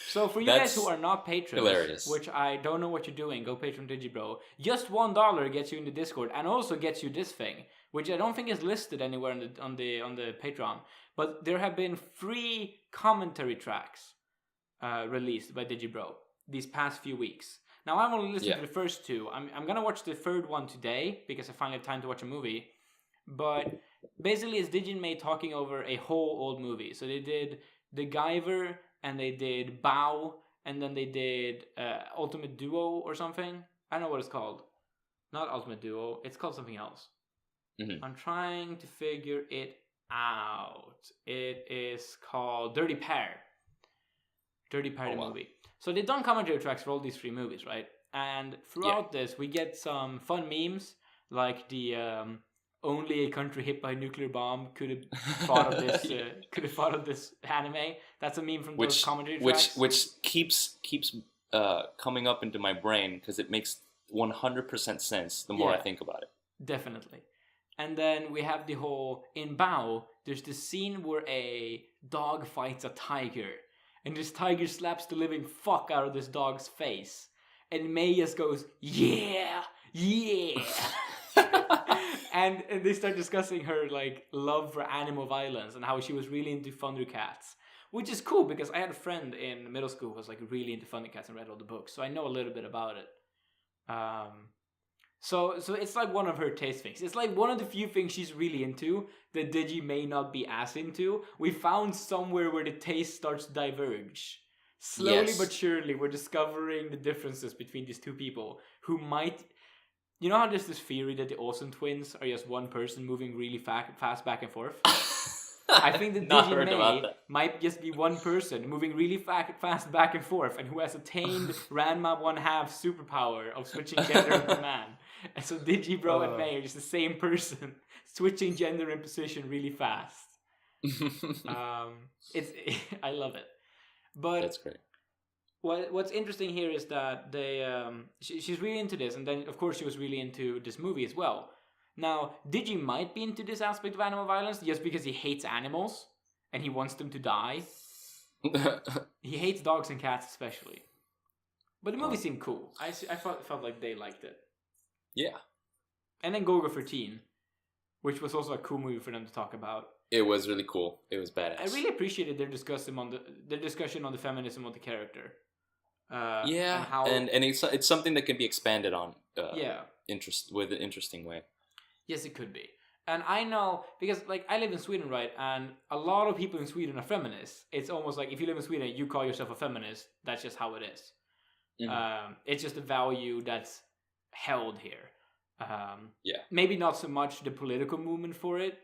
So for you guys who are not patrons, hilarious. Which I don't know what you're doing, go Patreon Digibro. Just $1 gets you in the Discord and also gets you this thing, which I don't think is listed anywhere on the Patreon. But there have been 3 commentary tracks released by Digibro these past few weeks. Now I've only listened to the first 2. I'm gonna watch the third one today because I finally have time to watch a movie. But basically it's Digi and May talking over a whole old movie. So they did The Guyver and they did Bow and then they did Ultimate Duo or something. I don't know what it's called. Not Ultimate Duo. It's called something else. I'm trying to figure it out. It is called Dirty Pair. Dirty Party movie. So they've done commentary tracks for all these 3 movies, right? And throughout this, we get some fun memes, like the only a country hit by a nuclear bomb could have thought of this. Could have thought of this anime. That's a meme from those commentary tracks. Which keeps coming up into my brain because it makes 100% sense the more I think about it. Definitely. And then we have the whole in Bao. There's this scene where a dog fights a tiger. And this tiger slaps the living fuck out of this dog's face. And May just goes, yeah. and they start discussing her like love for animal violence and how she was really into Thundercats. Which is cool because I had a friend in middle school who was like really into Thundercats and read all the books. So I know a little bit about it. So it's like one of her taste things. It's like one of the few things she's really into that Digi may not be as into. We found somewhere where the taste starts to diverge. Slowly but surely, we're discovering the differences between these 2 people who might... You know how there's this theory that the Olsen twins are just one person moving really fast back and forth? I think that Digi and May might just be one person moving really fast back and forth and who has attained Ranma 1/2 superpower of switching gender and command. And so Digibro and May are just the same person switching gender and position really fast. I love it. But that's great. what's interesting here is that she's really into this, and then of course she was really into this movie as well. Now, Digi might be into this aspect of animal violence just because he hates animals and he wants them to die. He hates dogs and cats especially. But the movie seemed cool. I felt like they liked it. Yeah. And then Go for Teen, which was also a cool movie for them to talk about. It was really cool. It was badass. I really appreciated their discussion on the feminism of the character. And it's something that can be expanded on. With an interesting way. Yes, it could be. And I know, because like I live in Sweden, right? And a lot of people in Sweden are feminists. It's almost like if you live in Sweden, you call yourself a feminist. That's just how it is. Mm-hmm. It's just a value that's held here. Maybe not so much the political movement for it.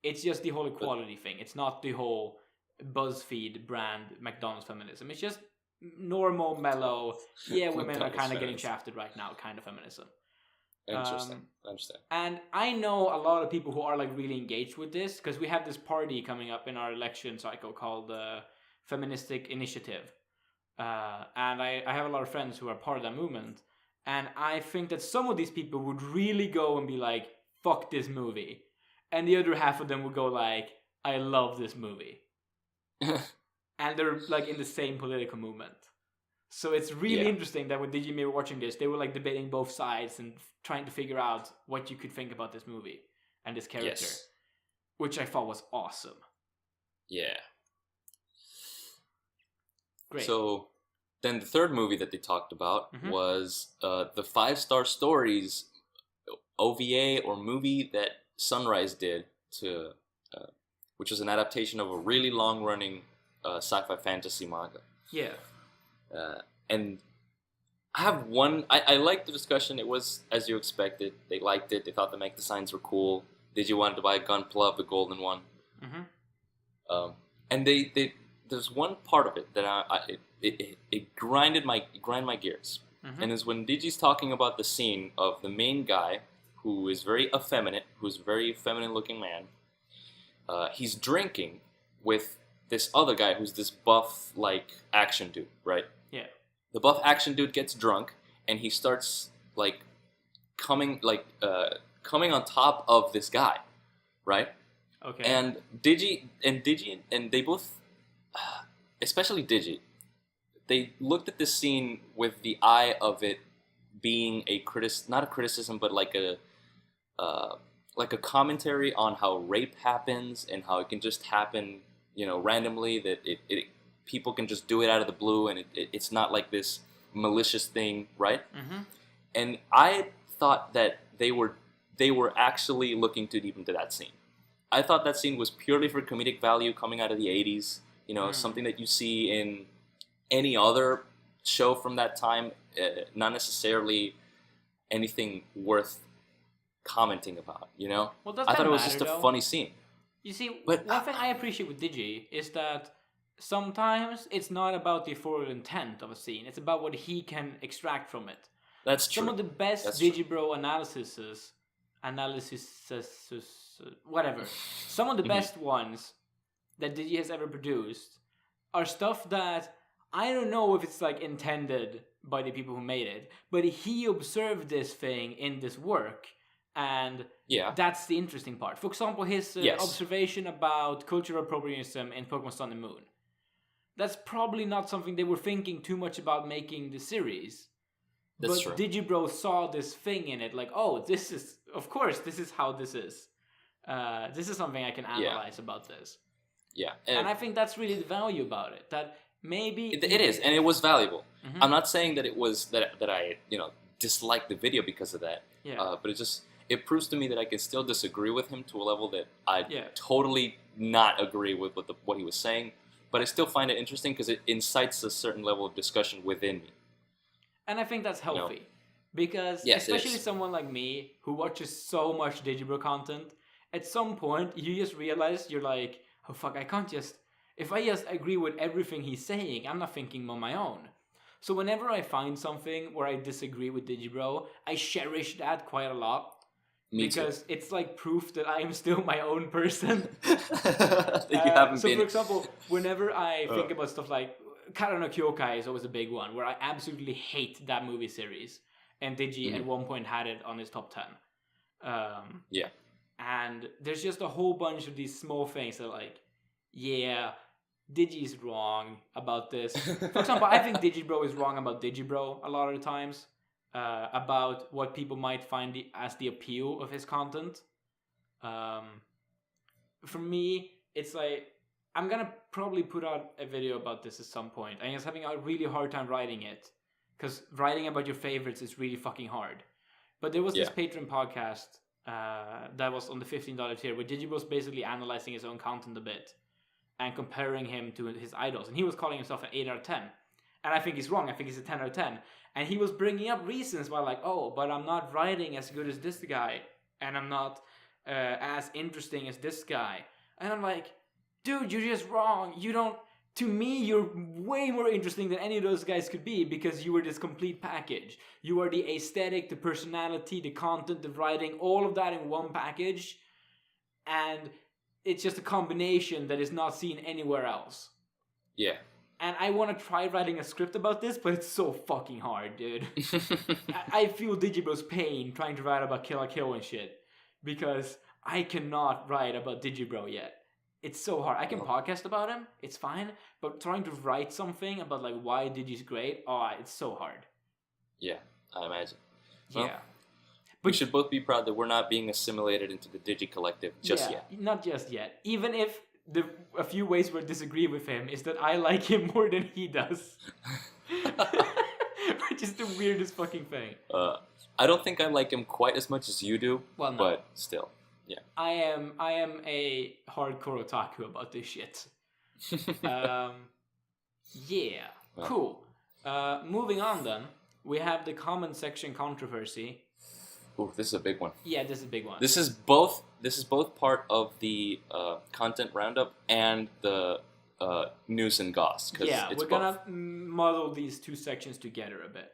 It's just the whole equality thing. It's not the whole BuzzFeed brand McDonald's feminism. It's just normal, mellow, women are kind of getting shafted right now kind of feminism. Interesting. I understand. And I know a lot of people who are like really engaged with this because we have this party coming up in our election cycle called the Feministic Initiative. And I have a lot of friends who are part of that movement. And I think that some of these people would really go and be like, fuck this movie. And the other half of them would go like, I love this movie. And they're like in the same political movement. So it's really interesting that when Digi and May were watching this, they were like debating both sides and trying to figure out what you could think about this movie and this character, which I thought was awesome. Yeah. Great. So then the third movie that they talked about was the 5-Star Stories OVA or movie that Sunrise did to, which was an adaptation of a really long-running sci-fi fantasy manga. Yeah. And I have one. I liked the discussion. It was as you expected. They liked it. They thought the mech designs were cool. Did you want to buy a Gunpla, the golden one? And there's one part of it that it grinded my gears. And is when Digi's talking about the scene of the main guy who is very effeminate, who's a very feminine looking man. He's drinking with this other guy who's this buff like action dude, right? Yeah. The buff action dude gets drunk and he starts like coming on top of this guy, right? Okay. And Digi and they both, especially Digi, they looked at this scene with the eye of it being not a criticism, but like a commentary on how rape happens and how it can just happen, randomly, that it people can just do it out of the blue and it's not like this malicious thing, right? And I thought that they were actually looking too deep into that scene. I thought that scene was purely for comedic value coming out of the 80s, something that you see in any other show from that time, not necessarily anything worth commenting about, Well, does I thought that it was matter, just a though? funny scene. You see, one thing I appreciate with Digi is that sometimes it's not about the full intent of a scene. It's about what he can extract from it. That's true. Some of the best Digibro analyses, whatever. Some of the best ones that Digi has ever produced are stuff that I don't know if it's like intended by the people who made it, but he observed this thing in this work. And that's the interesting part. For example, his observation about cultural appropriatism in Pokemon Sun and Moon. That's probably not something they were thinking too much about making the series. That's true. Digibro saw this thing in it, like, oh, this is how this is. This is something I can analyze about this. Yeah. And I think that's really the value about it. That maybe... It is, and it was valuable. I'm not saying that it was, that I, disliked the video because of that. Yeah. But it proves to me that I can still disagree with him to a level that I totally not agree with what he was saying, but I still find it interesting because it incites a certain level of discussion within me. And I think that's healthy, because especially someone like me who watches so much Digibro content, at some point you just realize you're like, oh fuck, if I just agree with everything he's saying, I'm not thinking on my own. So whenever I find something where I disagree with Digibro, I cherish that quite a lot. Because it's like proof that I am still my own person. You haven't been. For example, whenever I think about stuff like Kara no Kyokai is always a big one, where I absolutely hate that movie series. And Digi at one point had it on his top 10. Yeah. And there's just a whole bunch of these small things that like, yeah, Digi's wrong about this. For example, I think Digibro is wrong about Digibro a lot of the times. About what people might find as the appeal of his content. For me, it's like, I'm gonna probably put out a video about this at some point. I'm just having a really hard time writing it. Because writing about your favorites is really fucking hard. But there was this Patreon podcast that was on the $15 tier where Digi was basically analyzing his own content a bit and comparing him to his idols. And he was calling himself an 8 out of 10. And I think he's wrong. I think he's a 10 out of 10. And he was bringing up reasons why, like, oh, but I'm not writing as good as this guy. And I'm not as interesting as this guy. And I'm like, dude, you're just wrong. You don't... To me, you're way more interesting than any of those guys could be because you were this complete package. You are the aesthetic, the personality, the content, the writing, all of that in one package. And it's just a combination that is not seen anywhere else. Yeah. And I want to try writing a script about this, but it's so fucking hard, dude. I feel Digibro's pain trying to write about Kill la Kill and shit. Because I cannot write about Digibro yet. It's so hard. I can podcast about him. It's fine. But trying to write something about like why Digi's great, it's so hard. Yeah, I imagine. Well, yeah. But we should both be proud that we're not being assimilated into the Digi collective just yet. Not just yet. Even if a few ways we disagree with him is that I like him more than he does. Which is the weirdest fucking thing. I don't think I like him quite as much as you do. Well, no. But still. Yeah. I am a hardcore otaku about this shit. Yeah. Well. Cool. Moving on then, we have the comment section controversy. Ooh, this is a big one. Yeah, this is a big one. This is both part of the content roundup and the news and goss. Yeah, we're gonna muddle these two sections together a bit.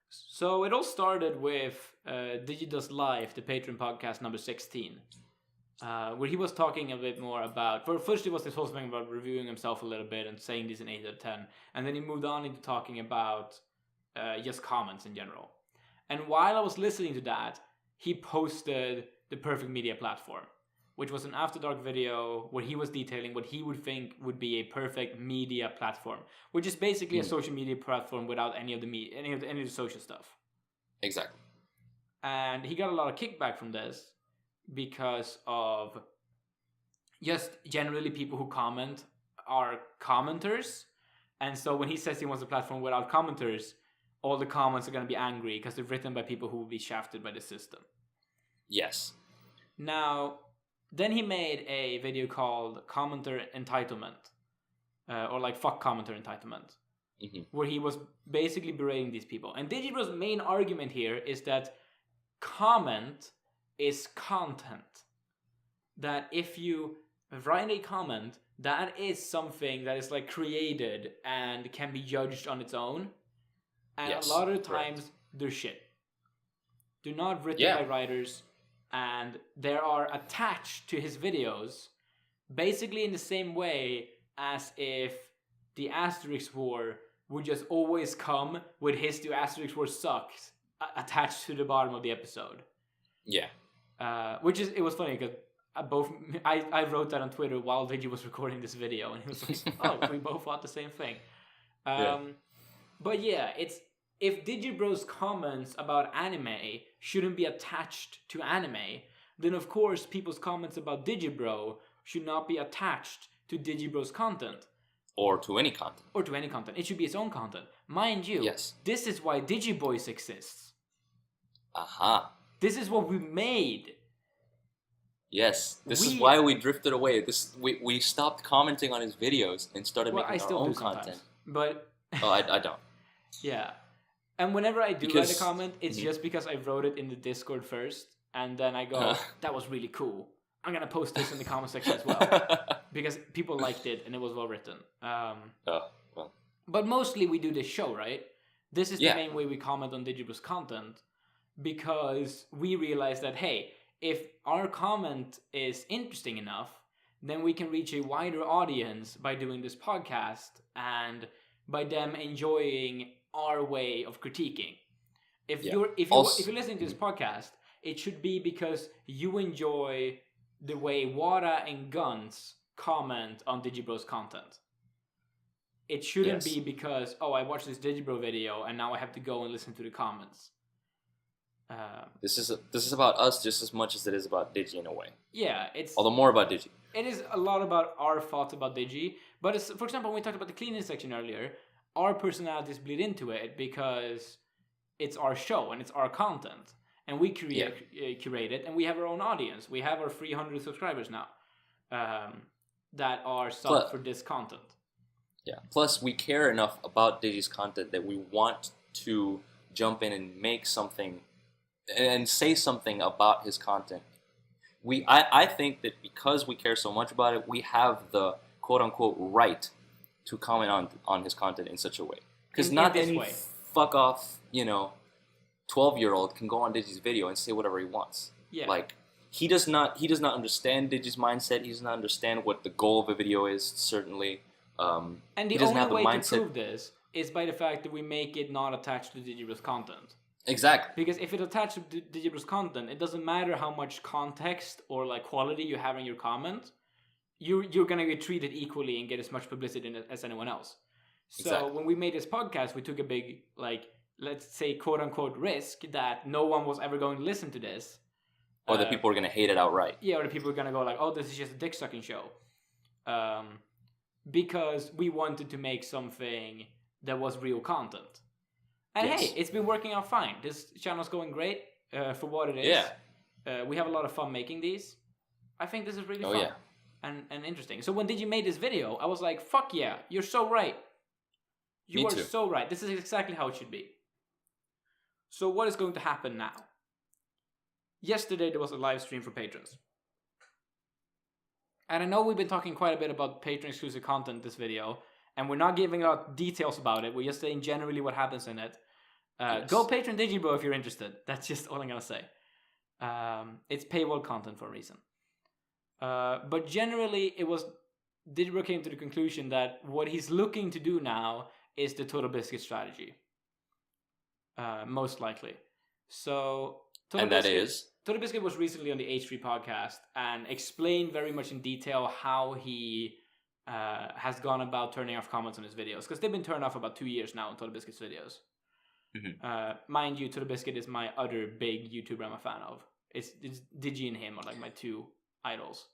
So it all started with Digi Does Live, the Patreon podcast number 16, where he was talking a bit more about... First it was this whole thing about reviewing himself a little bit and saying this an 8 out of 10. And then he moved on into talking about just comments in general. And while I was listening to that, he posted the Perfect Media Platform, which was an After Dark video where he was detailing what he would think would be a perfect media platform, which is basically a social media platform without any of the social stuff. Exactly. And he got a lot of kickback from this because of just generally people who comment are commenters. And so when he says he wants a platform without commenters, all the comments are going to be angry because they're written by people who will be shafted by the system. Yes. Now... Then he made a video called Commenter Entitlement, or like Fuck Commenter Entitlement, where he was basically berating these people. And Digibro's main argument here is that comment is content. That if you write a comment, that is something that is like created and can be judged on its own. And a lot of the times, they're shit. They're not written by writers. And they are attached to his videos basically in the same way as if the Asterix War would just always come with his "The Asterix War sucks" attached to the bottom of the episode. Yeah. It was funny because I wrote that on Twitter while Digi was recording this video, and he was like, "Oh, we both thought the same thing." But yeah, it's if Digibro's comments about anime shouldn't be attached to anime, then of course people's comments about Digibro should not be attached to Digibro's content. Or to any content. It should be its own content. Mind you, this is why Digibois exists. Aha. This is what we made. Yes, this is why we drifted away. We stopped commenting on his videos and started making our own content. But I don't. Yeah. And whenever I do write a comment, it's just because I wrote it in the Discord first, and then I go, that was really cool. I'm going to post this in the comment section as well. Because people liked it, and it was well written. But mostly we do this show, right? This is the main way we comment on Digibro's content, because we realize that, hey, if our comment is interesting enough, then we can reach a wider audience by doing this podcast, and by them enjoying our way of critiquing. If Yeah. you're Also- if you're listening to this podcast, it should be because you enjoy the way Whatta and Ghuntz comment on Digibro's content. It shouldn't Yes. be because, oh, I watched this Digibro video and now I have to go and listen to the comments. This is about us just as much as it is about Digi in a way. Yeah, it's Although more about Digi. it is a lot about our thoughts about Digi. But it's, for example, when we talked about the cleaning section earlier, our personalities bleed into it because it's our show and it's our content. And we curate it, and we have our own audience. We have our 300 subscribers now that are subbed for this content. Yeah. Plus, we care enough about Digi's content that we want to jump in and make something and say something about his content. I think that because we care so much about it, we have the quote-unquote right to comment on his content in such a way. Because not this any way. fuck off, 12-year-old can go on Digi's video and say whatever he wants. Yeah. Like, he does not understand Digi's mindset. He does not understand what the goal of a video is, certainly. And he the doesn't only have the way to mindset. prove this is by the fact that we make it not attached to Digibro's content. Exactly. Because if it attached to Digibro's content, it doesn't matter how much context or like quality you have in your comment. You're gonna get treated equally and get as much publicity as anyone else. So Exactly. when we made this podcast, we took a big, like, let's say quote unquote risk that no one was ever going to listen to this. Or that people are going to hate it outright. Yeah, or the people are gonna go like, oh, this is just a dick sucking show. Because we wanted to make something that was real content. And Yes. hey, it's been working out fine. This channel's going great for what it is. Yeah. We have a lot of fun making these. I think this is really Oh, fun yeah. and interesting. So when Digi made this video, I was like, fuck yeah, you're so right. You Me are too. so right. This is exactly how it should be. So what is going to happen now? Yesterday there was a live stream for patrons. And I know we've been talking quite a bit about patron exclusive content this video, and we're not giving out details about it. We're just saying generally what happens in it. Yes. Go patron Digibro if you're interested. That's just all I'm gonna say. It's paywall content for a reason. But generally, Digibro came to the conclusion that what he's looking to do now is the Total Biscuit strategy. Most likely. So And that is? Total Biscuit was recently on the H3 podcast and explained very much in detail how he has gone about turning off comments on his videos. Because they've been turned off about 2 years now on Total Biscuit's videos. Mm-hmm. Mind you, Total Biscuit is my other big YouTuber I'm a fan of. It's Digi and him are like my two idols.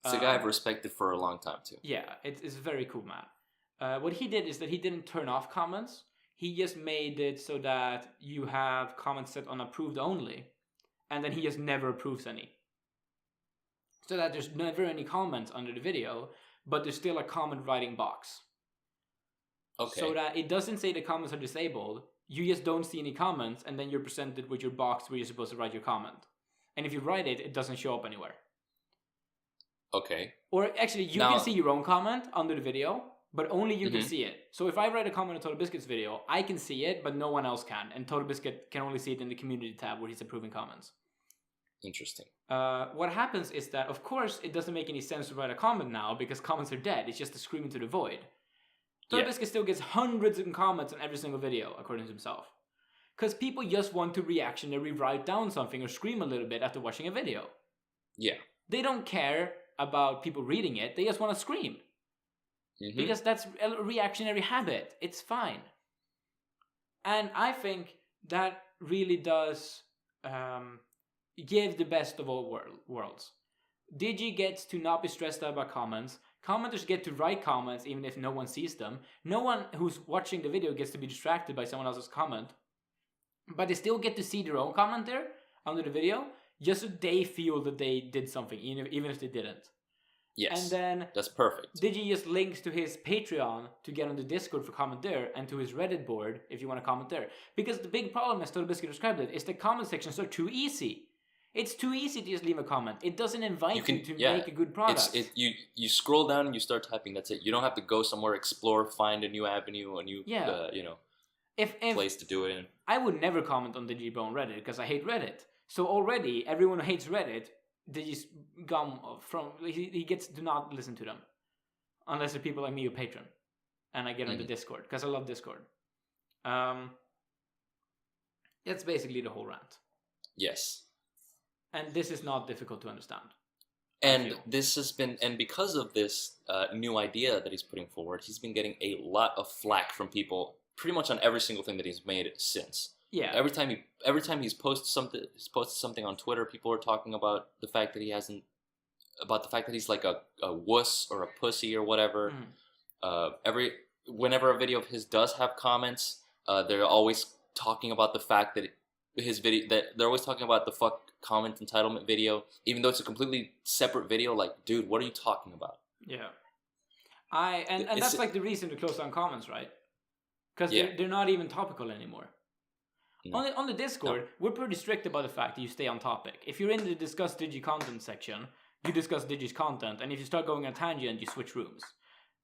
It's a guy I've respected for a long time, too. Yeah, it's a very cool man. What he did is that he didn't turn off comments. He just made it so that you have comments set on approved only. And then he just never approves any. So that there's never any comments under the video, but there's still a comment writing box. Okay. So that it doesn't say the comments are disabled. You just don't see any comments, and then you're presented with your box where you're supposed to write your comment. And if you write it, it doesn't show up anywhere. Okay. Or actually, you Now- can see your own comment under the video, but only you can Mhm. see it. So if I write a comment on Total Biscuit's video, I can see it, but no one else can. And Total Biscuit can only see it in the community tab where he's approving comments. Interesting. What happens is that, of course, it doesn't make any sense to write a comment now because comments are dead. It's just a scream into the void. Total Yeah. Biscuit still gets hundreds of comments on every single video, according to himself. Because people just want to reactionary write down something or scream a little bit after watching a video. Yeah. They don't care about people reading it. They just want to scream. Mhm. Because that's a reactionary habit. It's fine. And I think that really does give the best of all worlds. Digi gets to not be stressed out about comments. Commenters get to write comments even if no one sees them. No one who's watching the video gets to be distracted by someone else's comment. But they still get to see their own comment there under the video, just so they feel that they did something, even if they didn't. Yes. And then That's perfect. Digi just links to his Patreon to get on the Discord for comment there, and to his Reddit board if you want to comment there. Because the big problem, as Total Biscuit described it, is the comment sections are too easy. It's too easy to just leave a comment. It doesn't invite you, to make a good product. You scroll down and you start typing. That's it. You don't have to go somewhere, explore, find a new avenue, a new If place to do it in. I would never comment on Digibro on Reddit because I hate Reddit. So already everyone who hates Reddit, Digi's gone from he gets to not listen to them, unless they're people like me who patron. and I get on the Discord because I love Discord. That's basically the whole rant. Yes. And this is not difficult to understand. And this has been, and because of this new idea that he's putting forward, he's been getting a lot of flack from people, pretty much on every single thing that he's made since. Yeah. Every time he's posted something on Twitter, people are talking about the fact that he's like a wuss or a pussy or whatever. Whenever a video of his does have comments, they're always talking about the fact that they're always talking about the fuck comment entitlement video, even though it's a completely separate video. Like, dude, what are you talking about? Yeah. And that's like the reason to close down comments, right? Because they're not even topical anymore. No. On the Discord, we're pretty strict about the fact that you stay on topic. If you're in the discuss Digi content section, you discuss Digi's content, and if you start going on tangent, you switch rooms.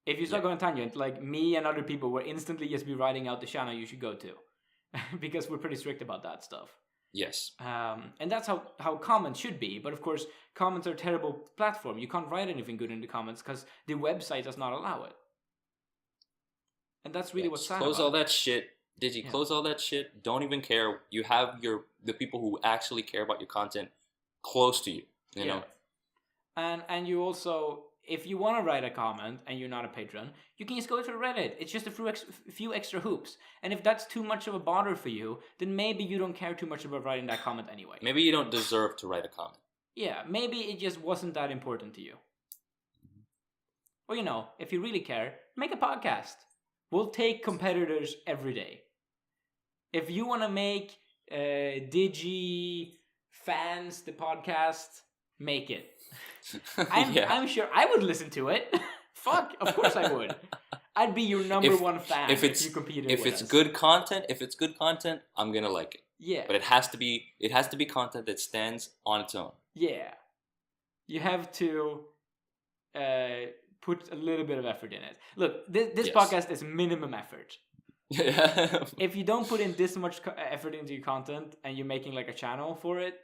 If you start going on tangent, like me and other people will instantly just be writing out the channel you should go to. Because we're pretty strict about that stuff. Yes. And that's how comments should be. But of course, comments are a terrible platform. You can't write anything good in the comments because the website does not allow it. And that's really what's sad. Close all that shit. Digi, close all that shit. Don't even care. You have the people who actually care about your content close to you. You know. And you also, if you want to write a comment and you're not a patron, you can just go to Reddit. It's just a few extra hoops. And if that's too much of a bother for you, then maybe you don't care too much about writing that comment anyway. Maybe you don't deserve to write a comment. Yeah, maybe it just wasn't that important to you. Or, you know, if you really care, make a podcast. We'll take competitors every day. If you want to make Digi fans the podcast, make it. I'm sure I would listen to it. Fuck, of course I would. I'd be your number one fan if you competed with us. If it's good content, I'm gonna like it. Yeah. But it has to be content that stands on its own. Yeah. You have to put a little bit of effort in it. Look, this podcast is minimum effort. If you don't put in this much effort into your content and you're making like a channel for it,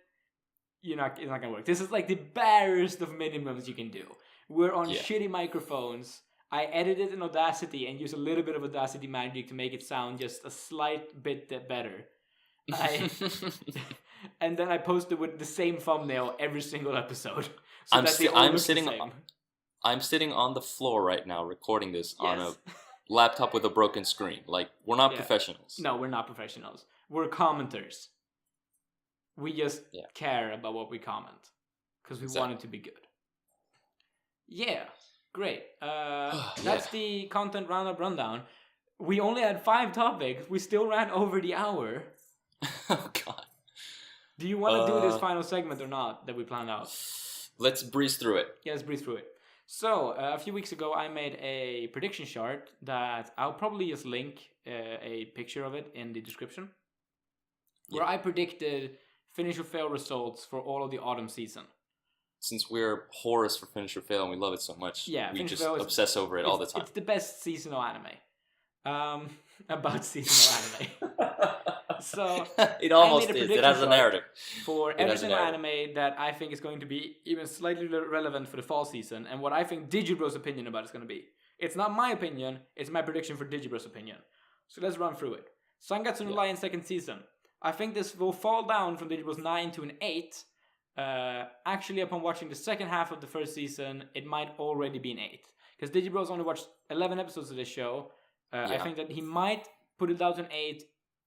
it's not gonna work. This is like the barest of minimums you can do. We're on shitty microphones. I edited in Audacity and use a little bit of Audacity magic to make it sound just a slight bit better. And then I posted with the same thumbnail every single episode. So I'm sitting on the floor right now recording this on a laptop with a broken screen. Like, we're not professionals. No, we're not professionals. We're commenters. We just care about what we comment because we want it to be good. Yeah, great. That's the content roundup rundown. We only had 5 topics. We still ran over the hour. Oh God. Do you want to do this final segment or not that we planned out? Let's breeze through it. Yeah, let's breeze through it. So, a few weeks ago, I made a prediction chart that I'll probably just link a picture of it in the description. Where I predicted finish or fail results for all of the autumn season. Since we're whores for finish or fail and we love it so much, we just obsess over it all the time. It's the best seasonal anime. About seasonal anime. So it almost is. It has a narrative. For every single anime that I think is going to be even slightly relevant for the fall season, and what I think Digibro's opinion about it's going to be. It's not my opinion, it's my prediction for Digibro's opinion. So let's run through it. Sangatsu no Lion second season. I think this will fall down from Digibro's 9 to an 8. Actually, upon watching the second half of the first season, it might already be an 8. Because Digibro's only watched 11 episodes of this show. I think that he might put it down to an 8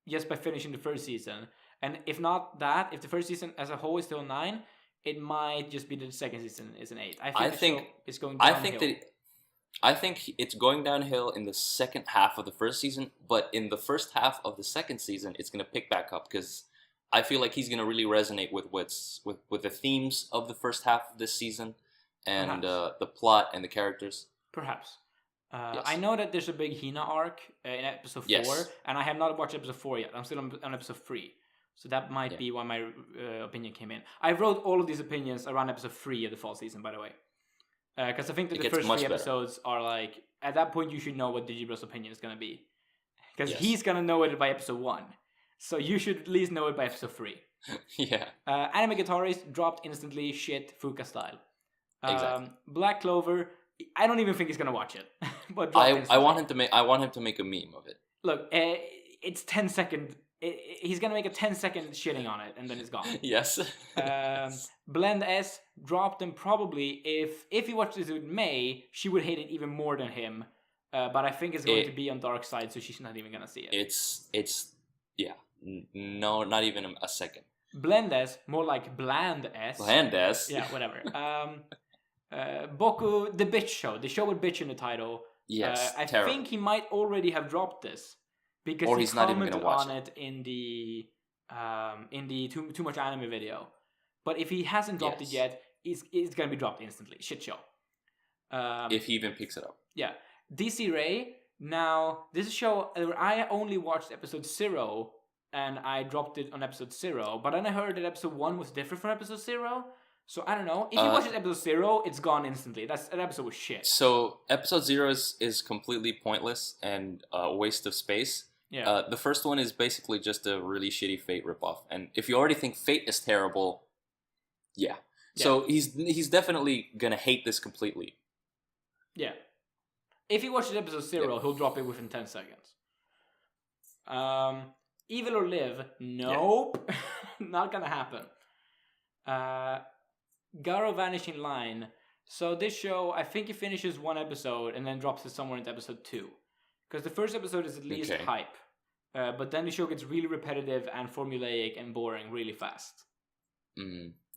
just by finishing the first season. And if not that, if the first season as a whole is still 9, it might just be the second season is an 8. I think it's going downhill. I think it's going downhill in the second half of the first season, but in the first half of the second season, it's going to pick back up because I feel like he's going to really resonate with with the themes of the first half of this season and the plot and the characters. Perhaps. I know that there's a big Hina arc in episode 4, and I have not watched episode 4 yet. I'm still on episode 3. So that might be why my opinion came in. I wrote all of these opinions around episode 3 of the fall season, by the way. Because I think that the first 3 episodes are like, at that point you should know what Digibro's opinion is going to be. Because he's going to know it by episode 1. So you should at least know it by episode 3. Anime Guitarist dropped instantly, shit, Fuka style. Exactly. Black Clover, I don't even think he's gonna watch it. But I want him to make a meme of it. Look, it's 10 second. He's gonna make a 10-second shitting on it, and then it's gone. Yes. Blend S dropped him probably if he watched this with May, she would hate it even more than him. But I think it's going to be on dark side, so she's not even gonna see it. It's yeah. No, not even a second. Blend S, more like Bland S. Bland S. Yeah, whatever. Boku, the bitch show. The show with bitch in the title. Yes, I think he might already have dropped this because or he he's not even commented gonna watch on it in the too much anime video. But if he hasn't dropped it yet, it's gonna be dropped instantly. Shit show. If he even picks it up. Yeah. DC Ray. Now, this is a show where I only watched episode 0 and I dropped it on episode 0. But then I heard that episode 1 was different from episode 0. So I don't know. If you watch episode 0, it's gone instantly. That episode was shit. So episode 0 is completely pointless and a waste of space. Yeah. The first one is basically just a really shitty Fate ripoff. And if you already think Fate is terrible, yeah. So he's definitely gonna hate this completely. Yeah. If he watches episode 0, he'll drop it within 10 seconds. Evil or Live? Nope. Not gonna happen. Garo Vanishing Line. So this show, I think he finishes one episode and then drops it somewhere into episode 2. Because the first episode is at least hype. But then the show gets really repetitive and formulaic and boring really fast.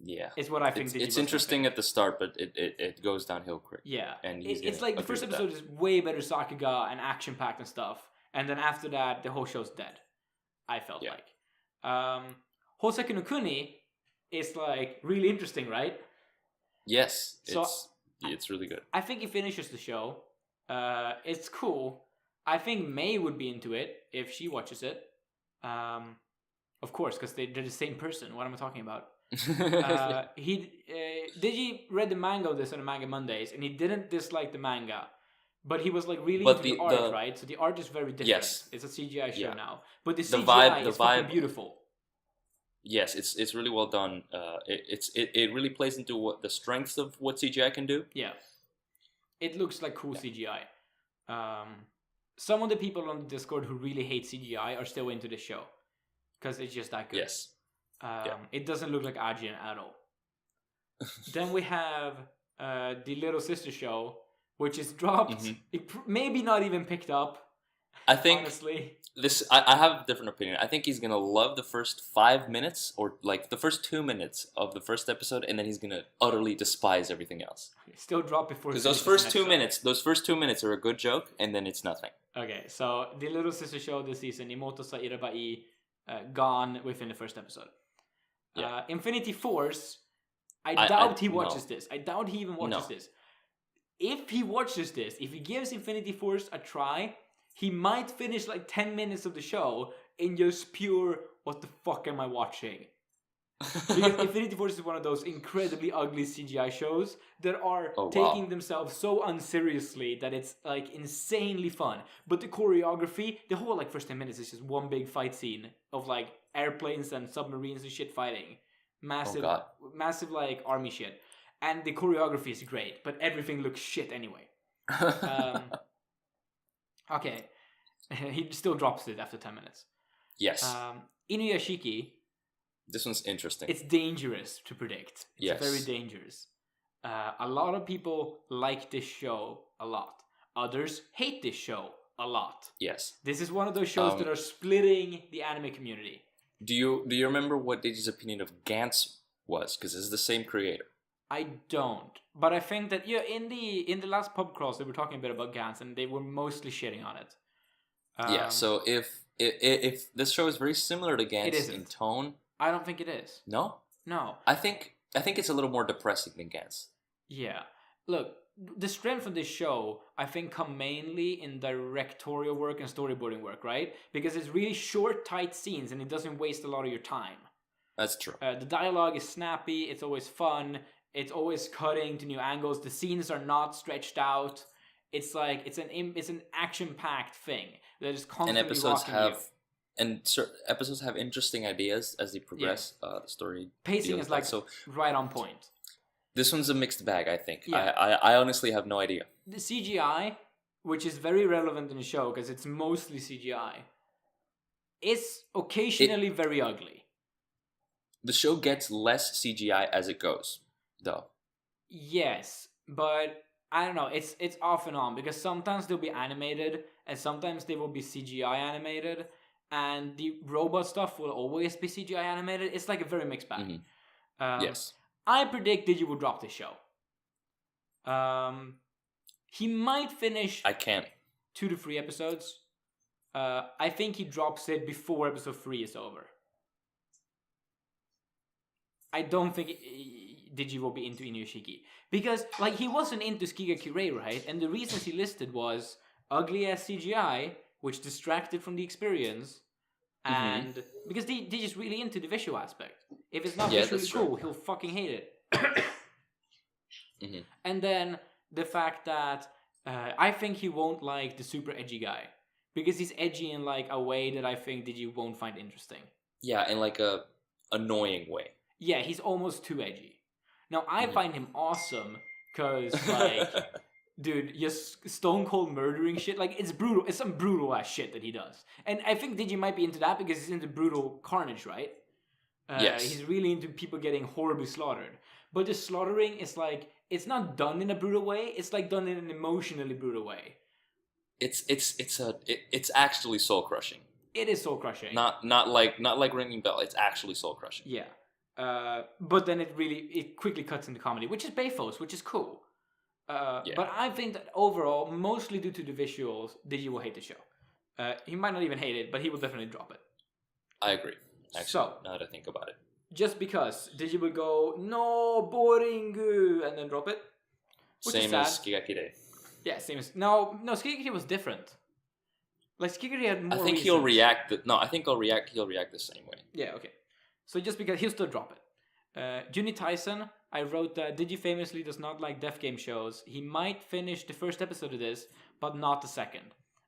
Yeah. It's what I think. It's interesting at the start, but it goes downhill quick. Yeah. And it's like the first episode is way better Sakuga and action-packed and stuff. And then after that, the whole show's dead. I felt like. Hoseki no Kuni is like really interesting, right? Yes. So it's really good. I think he finishes the show. It's cool. I think May would be into it if she watches it. Of course, because they're the same person. What am I talking about? Digi read the manga of this on the Manga Mondays, and he didn't dislike the manga, but he was like really into the art, right? So the art is very different. Yes, it's a CGI show now, but the CGI is fucking beautiful. Yes, it's really well done. It really plays into what the strengths of what CGI can do. Yeah, it looks like cool CGI. Some of the people on the Discord who really hate CGI are still into the show because it's just that good. Yes. It doesn't look like Ajin at all. Then we have the Little Sister show, which is dropped. Maybe not even picked up. I think honestly, I have a different opinion. I think he's gonna love the first 5 minutes or like the first 2 minutes of the first episode, and then he's gonna utterly despise everything else. Still drop before because those first 2 minutes are a good joke, and then it's nothing. Okay, so the Little Sister show this season, Imoto-sa Irabai, gone within the first episode. Infinity Force, I doubt he watches this. I doubt he even watches this. If he watches this, if he gives Infinity Force a try, he might finish like 10 minutes of the show in just pure, what the fuck am I watching? Because Infinity Force is one of those incredibly ugly CGI shows that are taking themselves so unseriously that it's like insanely fun. But the choreography, the whole like first 10 minutes is just one big fight scene of like airplanes and submarines and shit fighting. Massive like army shit. And the choreography is great, but everything looks shit anyway. Okay. He still drops it after 10 minutes. Yes. Inuyashiki. This one's interesting. It's dangerous to predict. It's very dangerous. A lot of people like this show a lot. Others hate this show a lot. Yes. This is one of those shows that are splitting the anime community. Do you remember what Digi's opinion of Ghuntz was? Because it's the same creator. I don't. But I think that in the last Pubcrawl they were talking a bit about Ghuntz and they were mostly shitting on it. So if this show is very similar to Ghuntz in tone, I don't think it is. No? No. I think it's a little more depressing than Ghuntz. Yeah. Look, the strength of this show, I think, come mainly in directorial work and storyboarding work, right? Because it's really short, tight scenes and it doesn't waste a lot of your time. That's true. The dialogue is snappy, it's always fun, it's always cutting to new angles, the scenes are not stretched out. It's like, it's an action-packed thing that is constantly episodes have interesting ideas as they progress. The story pacing is like right on point. This one's a mixed bag, I think. Yeah. I honestly have no idea. The CGI, which is very relevant in the show because it's mostly CGI, is occasionally very ugly. The show gets less CGI as it goes, though. Yes, but I don't know. It's off and on because sometimes they'll be animated and sometimes they will be CGI animated, and the robot stuff will always be CGI animated. It's like a very mixed bag. Yes. I predict Digi will drop this show. He might finish. I can't. 2 to 3 episodes. I think he drops it before episode 3 is over. I don't think Digi will be into Inuyashiki. Because, like, he wasn't into Skigakure, right? And the reasons he listed was ugly ass CGI, which distracted from the experience, and because Digi's really into the visual aspect. If it's not visually cool, he'll fucking hate it. And then the fact that I think he won't like the super edgy guy. Because he's edgy in, like, a way that I think Digi won't find interesting. Yeah, in, like, a annoying way. Yeah, he's almost too edgy. Now, I find him awesome, because, like, dude, just stone cold murdering shit, like, it's brutal. It's some brutal ass shit that he does. And I think Digi might be into that because he's into brutal carnage, right? Yes. He's really into people getting horribly slaughtered. But the slaughtering is, like, it's not done in a brutal way, it's, like, done in an emotionally brutal way. It's actually soul crushing. It is soul crushing. Not like Ringing Bell. It's actually soul crushing. Yeah. But then it quickly cuts into comedy, which is Bayfos, which is cool. But I think that overall, mostly due to the visuals, Digi will hate the show. He might not even hate it, but he will definitely drop it. I agree. Actually, so, now that I think about it. Just because Digi will go, no, boring, and then drop it. Same as Skigakure. Yeah, same as... No, Skigakure was different. Like, Skigakure had more I think he'll react... I think he'll react the same way. Yeah, okay. So just because he'll still drop it. Juni Tyson, I wrote that Digi famously does not like death game shows. He might finish the first episode of this, but not the second.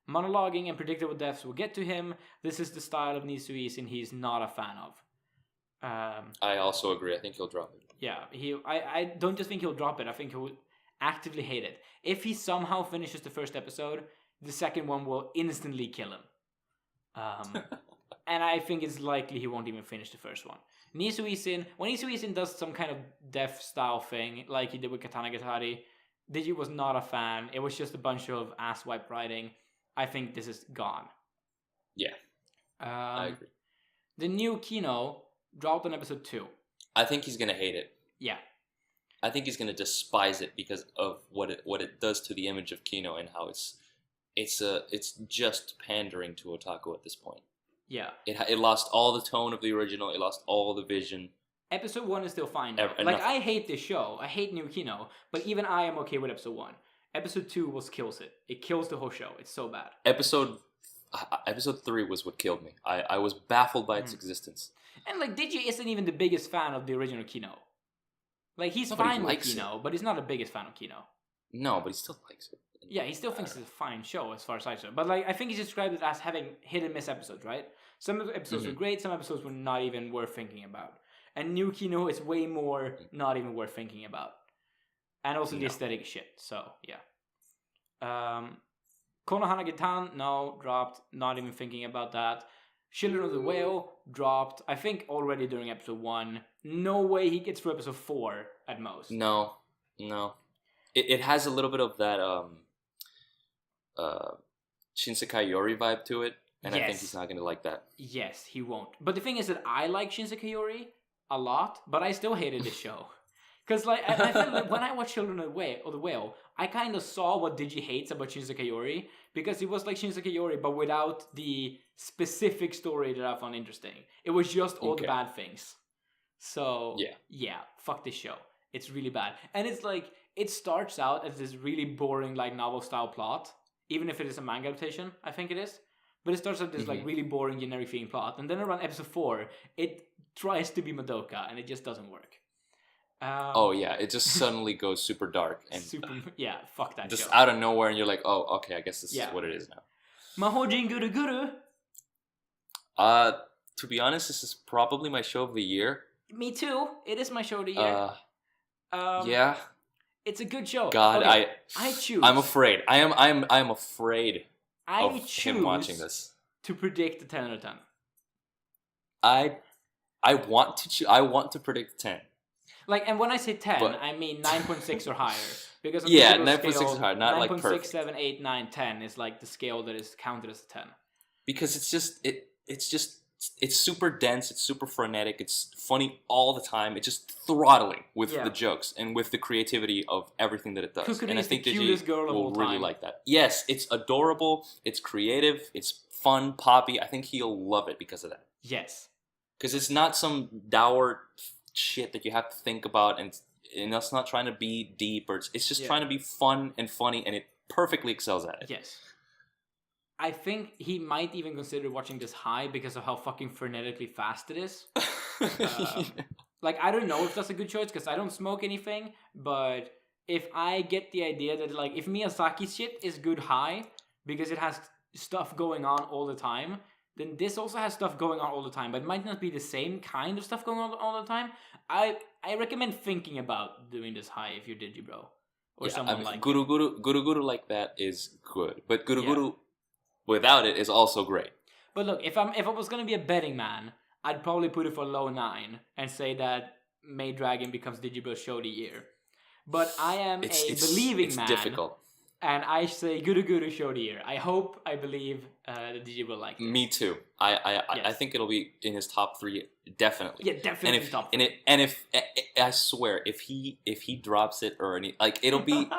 Monologuing and predictable deaths will get to him. This is the style of Nisuisin he's not a fan of. I also agree. I think he'll drop it. Yeah, I don't just think he'll drop it. I think he'll actively hate it. If he somehow finishes the first episode, the second one will instantly kill him. And I think it's likely he won't even finish the first one. When Nisuisin does some kind of death style thing, like he did with Katana Gatari, Digi was not a fan. It was just a bunch of asswipe writing. I think this is gone. Yeah, I agree. The new Kino dropped on episode 2. I think he's gonna hate it. Yeah. I think he's gonna despise it because of what it does to the image of Kino and how it's just pandering to otaku at this point. Yeah. It lost all the tone of the original. It lost all the vision. Episode 1 is still fine. Like, I hate this show. I hate New Kino. But even I am okay with episode 1. Episode 2 kills it. It kills the whole show. It's so bad. Episode 3 was what killed me. I was baffled by its existence. And, like, Digi isn't even the biggest fan of the original Kino. Like, he's fine with Kino, but he's not the biggest fan of Kino. No, but he still likes it. Yeah, he still thinks it's a fine show as far as I know. But, like, I think he described it as having hit and miss episodes, right? Some of the episodes were great, some episodes were not even worth thinking about. And New Kino is way more not even worth thinking about. And also the aesthetic shit, so, yeah. Konohana Gitan, no, dropped, not even thinking about that. Children of the Whale, dropped, I think already during episode 1. No way he gets through episode 4 at most. No. It has a little bit of that Shinsekai Yori vibe to it, and I think he's not going to like that. Yes, he won't. But the thing is that I like Shinsekai Yori a lot, but I still hated this show. Because, like, I feel like when I watched Children of the Whale, I kind of saw what Digi hates about Shinsekai Yori, because it was like Shinsekai Yori, but without the specific story that I found interesting. It was just all the bad things. So, yeah, fuck this show. It's really bad. And it's like, it starts out as this really boring, like, novel-style plot, even if it is a manga adaptation, I think it is. But it starts out this, like, really boring, generic feeling plot, and then around episode 4, it tries to be Madoka, and it just doesn't work. It just suddenly goes super dark. And fuck that just show. out of nowhere, and you're like, oh, okay, I guess this is what it is now. Mahojin Guru Guru. To be honest, this is probably my show of the year. Me too. It is my show of the year. Yeah. It's a good show. God, okay, I choose. I'm afraid. I'm afraid I of choose him watching this. to predict the 10 out of 10. I want to I want to predict 10. Like, and when I say 10, But- I mean 9.6 or higher. Because on Yeah, Digibo's 9.6 scale, or higher, not like 9.6, perfect. 7, 8, 9, 10 is like the scale that is counted as a 10. Because it's super dense, it's super frenetic, it's funny all the time. It's just throttling with Yeah. the jokes and with the creativity of everything that it does. Kukuri and I is the think Digi cutest girl of will all really time. like that. Yes, it's adorable, it's creative, it's fun, poppy. I think he'll love it because of that. Yes. Because it's not some dour shit that you have to think about, and it's not trying to be deep, or it's just Yeah. trying to be fun and funny, and it perfectly excels at it. Yes. I think he might even consider watching this high because of how fucking frenetically fast it is. Like, I don't know if that's a good choice because I don't smoke anything, but if I get the idea that, like, if Miyazaki's shit is good high because it has stuff going on all the time, then this also has stuff going on all the time, but it might not be the same kind of stuff going on all the time. I recommend thinking about doing this high if you're Digibro or someone like Guru Guru like that is good, but Guru without it is also great. But look, if I was gonna be a betting man, I'd probably put it for low 9 and say that May Dragon becomes Digibro's show of the year. But I am a believing man. It's difficult. And I say Guru show of the year. I hope, I believe that Digibro like this. Me too. I think it'll be in his top 3 definitely. Yeah, definitely And if top and if I swear if he drops it or any like it'll be.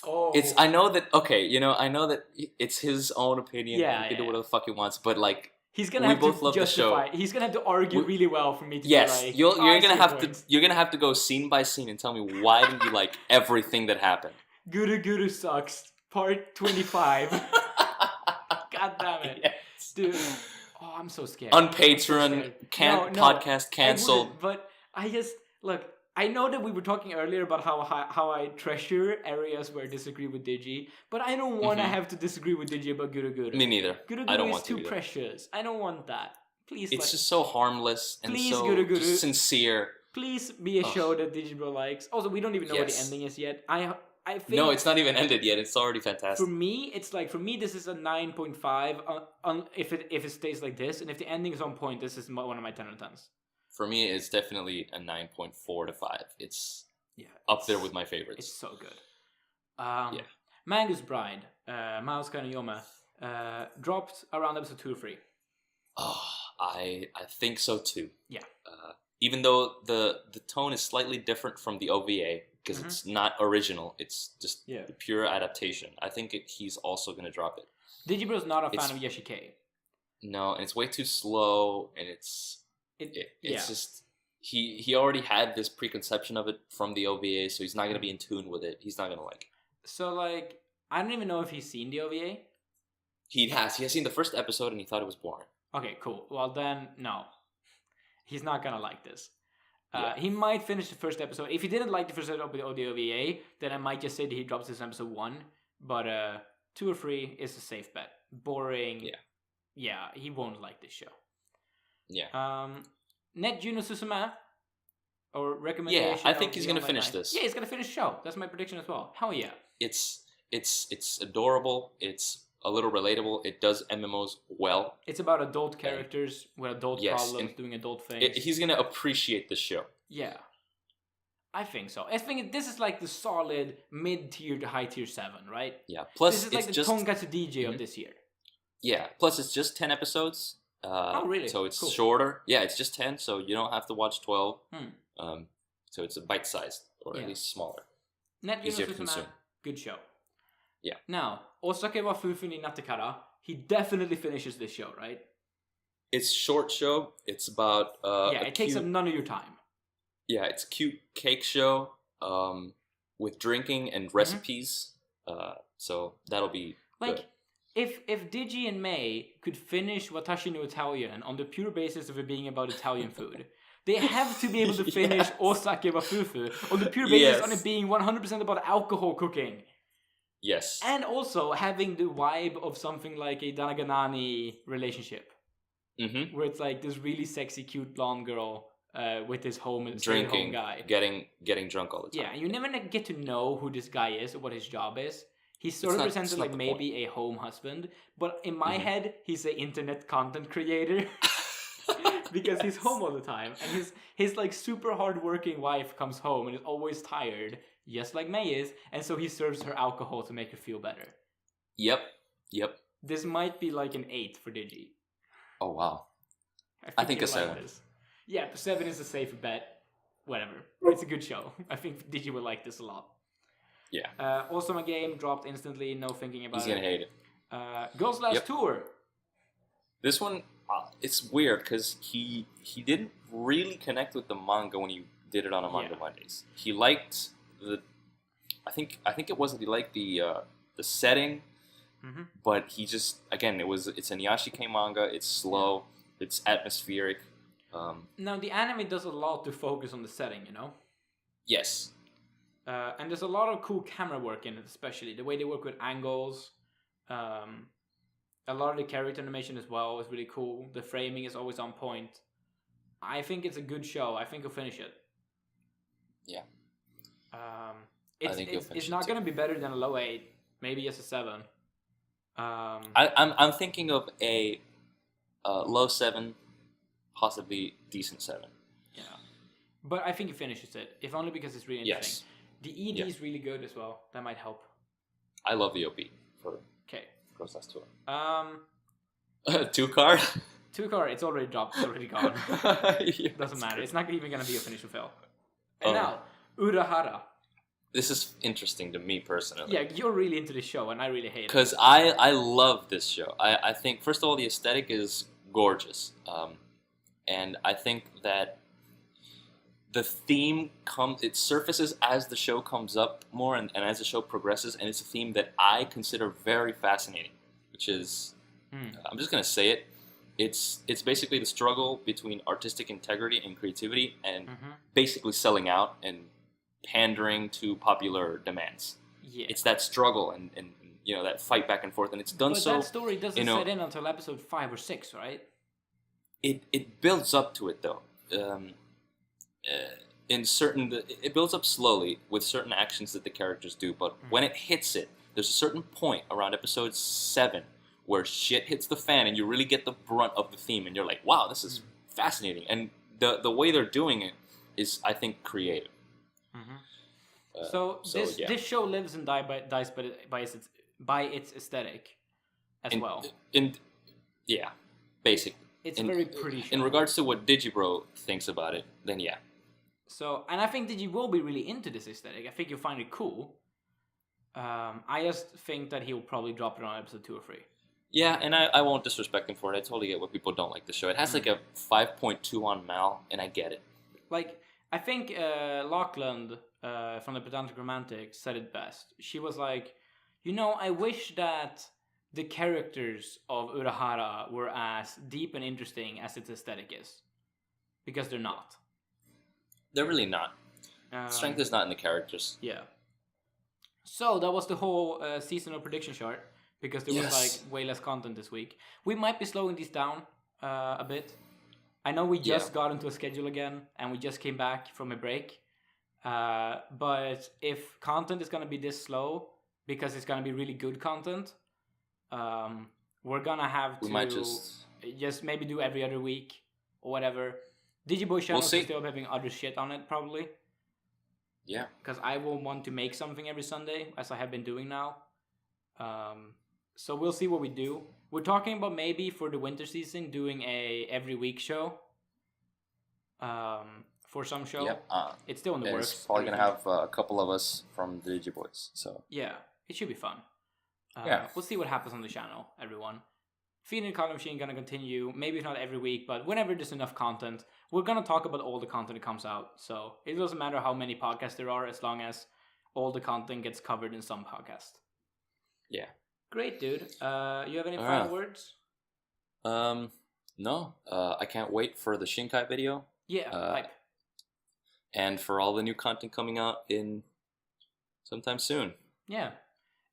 Oh. I know that I know that it's his own opinion. Yeah, he can do yeah. whatever the fuck he wants, but like He's gonna we have both to love the show. justify. He's gonna have to argue really well for me to yes, be like, you're I gonna see have your to point. you're gonna have to go scene by scene and tell me why didn't you like everything that happened. Guru sucks. Part 25. God damn it. Yes. Dude. Oh, I'm so scared. On I'm so Patreon, scared. podcast canceled. I wouldn't, but I just look. I know that we were talking earlier about how I treasure areas where I disagree with Digi, but I don't want to have to disagree with Digi about Guru. Me neither. Guru I don't is want to too either. precious. I don't want that. Please, It's just so harmless and Please, so Guru. just sincere. please be a show that Digibro likes. Also, we don't even know what the Yes. ending is yet. I think No, it's not even ended yet. It's already fantastic. For me, this is a 9.5 if it stays like this, and if the ending is on point, this is one of my 10 out of 10s. For me, it's definitely a 9.4 to 5. It's Yeah, up there with my favorites. It's so good. Mango's Bride, Mouse Kanayoma, dropped around episode 2 or 3. Oh, I think so too. Yeah. Even though the tone is slightly different from the OVA because it's not original, it's just the pure adaptation. I think he's also gonna drop it. Digibro's not a fan of Yoshike. No, and it's way too slow, and it's just he already had this preconception of it from the OVA, so he's not gonna be in tune with it. He's not gonna like it. So like, I don't even know if he's seen the OVA. He has seen the first episode and he thought it was boring. Okay, cool. Well then, no. He's not gonna like this. He might finish the first episode. If he didn't like the first episode of the OVA, then I might just say that he drops this in episode 1. But 2 or 3 is a safe bet. Boring. Yeah, he won't like this show. Yeah. Net Juno Susume, or recommendation. Yeah, I think of he's the gonna online finish night. this. Yeah, he's gonna finish the show. That's my prediction as well. Hell yeah. It's adorable. It's a little relatable. It does MMOs well. It's about adult characters with adult problems and doing adult things. He's gonna appreciate the show. Yeah. I think so. I think this is like the solid mid-tier to high-tier 7, right? Yeah. Plus, this is like it's the just Tonkatsu DJ of this year. Yeah. Plus, it's just 10 episodes. Oh, really? So it's Cool. shorter. Yeah, it's just 10, so you don't have to watch 12. So it's a bite-sized, or at least smaller. Net Easier to Susume, consume. good show. Yeah. Now, Osake wa Fufu ni Natakara, he definitely finishes this show, right? It's short show. It's about it takes up none of your time. Yeah, it's a cute cake show with drinking and recipes. So that'll be like good. if Digi and May could finish Watashi no Italian on the pure basis of it being about Italian food, they have to be able to finish Osake wa Fufu on the pure basis on it being 100% about alcohol cooking. Yes. And also having the vibe of something like a Danaganani relationship. Where it's like this really sexy, cute blonde girl with his home drinking, guy. getting drunk all the time. Yeah, you never get to know who this guy is or what his job is. He's sort of presented like maybe a home husband, but in my head, he's an internet content creator because he's home all the time, and his like super hardworking wife comes home and is always tired, just like May is, and so he serves her alcohol to make her feel better. Yep. This might be like an 8 for Digi. Oh wow. I think a 7. Yeah, 7 is a safe bet. Whatever. It's a good show. I think Digi will like this a lot. Yeah. Also, my game dropped instantly, no thinking about it. He's gonna hate it. Girls Last Tour. This one, it's weird because he didn't really connect with the manga when he did it on a Manga Mondays. He liked I think it was that he liked the setting, but he just it's an Yashike manga. It's slow. It's atmospheric. Now the anime does a lot to focus on the setting, you know. Yes. And there's a lot of cool camera work in it, especially the way they work with angles. A lot of the character animation as well is really cool. The framing is always on point. I think it's a good show. I think you'll finish it. Yeah. It's not going to be better than a low 8. Maybe just a 7. I'm thinking of a low 7, possibly decent 7. Yeah. But I think he finishes it, if only because it's really interesting. Yes. The ED is really good as well. That might help. I love the OP for Girls Last Tour. 2-card? 2-card, it's already dropped, it's already gone. Doesn't matter. It's not even going to be a finish or fail. And now, Urahara. This is interesting to me personally. Yeah, you're really into this show, and I really hate it. Because I love this show. I think, first of all, the aesthetic is gorgeous. And I think that the theme it surfaces as the show comes up more and as the show progresses, and it's a theme that I consider very fascinating, which is, I'm just going to say it, it's basically the struggle between artistic integrity and creativity and basically selling out and pandering to popular demands. Yeah. It's that struggle and you know, that fight back and forth, and it's done but that story doesn't set in until episode 5 or 6, right? It builds up to it, though. It builds up slowly with certain actions that the characters do, but when it hits it, there's a certain point around episode 7 where shit hits the fan and you really get the brunt of the theme, and you're like, wow, this is fascinating. And the way they're doing it is, I think, creative. This show lives and dies by its aesthetic as well. Yeah, basically. It's a very pretty show. In regards to what Digibro thinks about it, then yeah. So, and I think Digi will be really into this aesthetic. I think you'll find it cool. I just think that he'll probably drop it on episode 2 or 3. Yeah, and I won't disrespect him for it. I totally get what people don't like the show. It has like a 5.2 on Mal, and I get it. Like, I think Lachlan from the Pedantic Romantic said it best. She was like, you know, I wish that the characters of Urahara were as deep and interesting as its aesthetic is. Because they're not. They're really not. Strength is not in the characters. Yeah. So that was the whole seasonal prediction chart. Because there was like way less content this week. We might be slowing these down a bit. I know we just got into a schedule again. And we just came back from a break. But if content is going to be this slow, because it's going to be really good content, we're going to have to might just maybe do every other week or whatever. Digibois channel is still having other shit on it, probably. Yeah. Because I will want to make something every Sunday, as I have been doing now. So we'll see what we do. We're talking about maybe for the winter season doing a every week show. For some show. Yep. It's still in the works. It's probably going to have a couple of us from the Digibois. So. Yeah, it should be fun. Yeah. We'll see what happens on the channel, everyone. Feeding the Color Machine going to continue. Maybe not every week, but whenever there's enough content, we're going to talk about all the content that comes out. So it doesn't matter how many podcasts there are, as long as all the content gets covered in some podcast. Yeah. Great, dude. You have any final words? No. I can't wait for the Shinkai video. Yeah, hype. And for all the new content coming out in sometime soon. Yeah.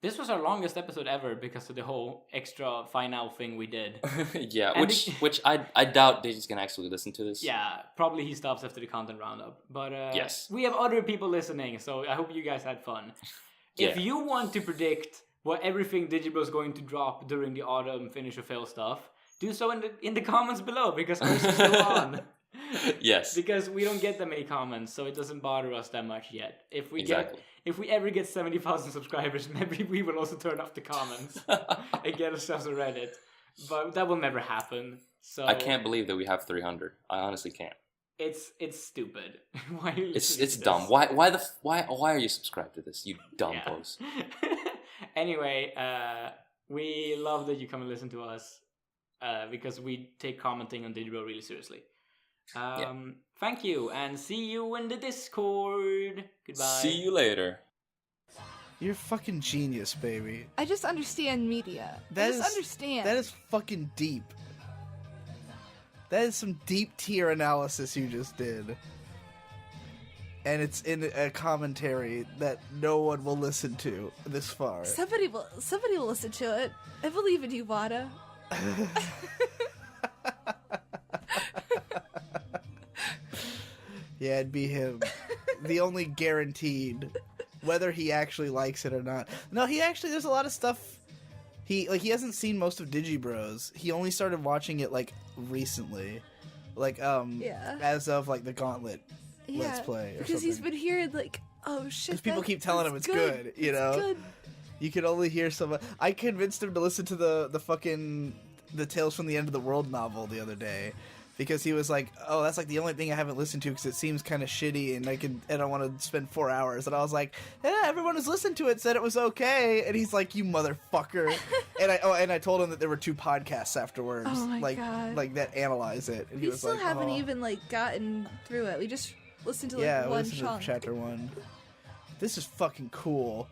This was our longest episode ever because of the whole extra final thing we did. Yeah, And which I doubt Digi's gonna actually listen to this. Yeah, probably he stops after the content roundup. But Yes. we have other people listening, so I hope you guys had fun. Yeah. If you want to predict what everything Digibro is going to drop during the autumn finish or fail stuff, do so in the comments below, because ours is still on. Yes. Because we don't get that many comments, so it doesn't bother us that much yet. If we ever get 70,000 subscribers, maybe we will also turn off the comments and get ourselves a Reddit. But that will never happen. So I can't believe that we have 300. I honestly can't. It's stupid. Why are you It's dumb. Why are you subscribed to this? You dumb boys. Anyway, we love that you come and listen to us because we take commenting on Digibro really seriously. Thank you, and see you in the Discord. Goodbye. See you later. You're a fucking genius, baby. I just understand media. I just understand. That is fucking deep. That is some deep tier analysis you just did. And it's in a commentary that no one will listen to this far. Somebody will listen to it. I believe in you, Whatta. Yeah, it'd be him. The only guaranteed, whether he actually likes it or not. No, he actually, there's a lot of stuff. He hasn't seen most of Digibros. He only started watching it like recently, like as of like the Gauntlet Let's Play. Or because he's something. been hearing like, oh shit. Because people keep telling him it's good, you know. It's good. You can only hear some. I convinced him to listen to the fucking the Tales from the End of the World novel the other day. Because he was like, oh, that's like the only thing I haven't listened to because it seems kind of shitty and I want to spend 4 hours. And I was like, yeah, everyone who's listened to it said it was okay. And he's like, you motherfucker. and I told him that there were 2 podcasts afterwards, Oh my God. like that analyze it. And he We was still like, haven't oh. even like gotten through it. We just listened to like Yeah, one listen chunk. to chapter 1. This is fucking cool.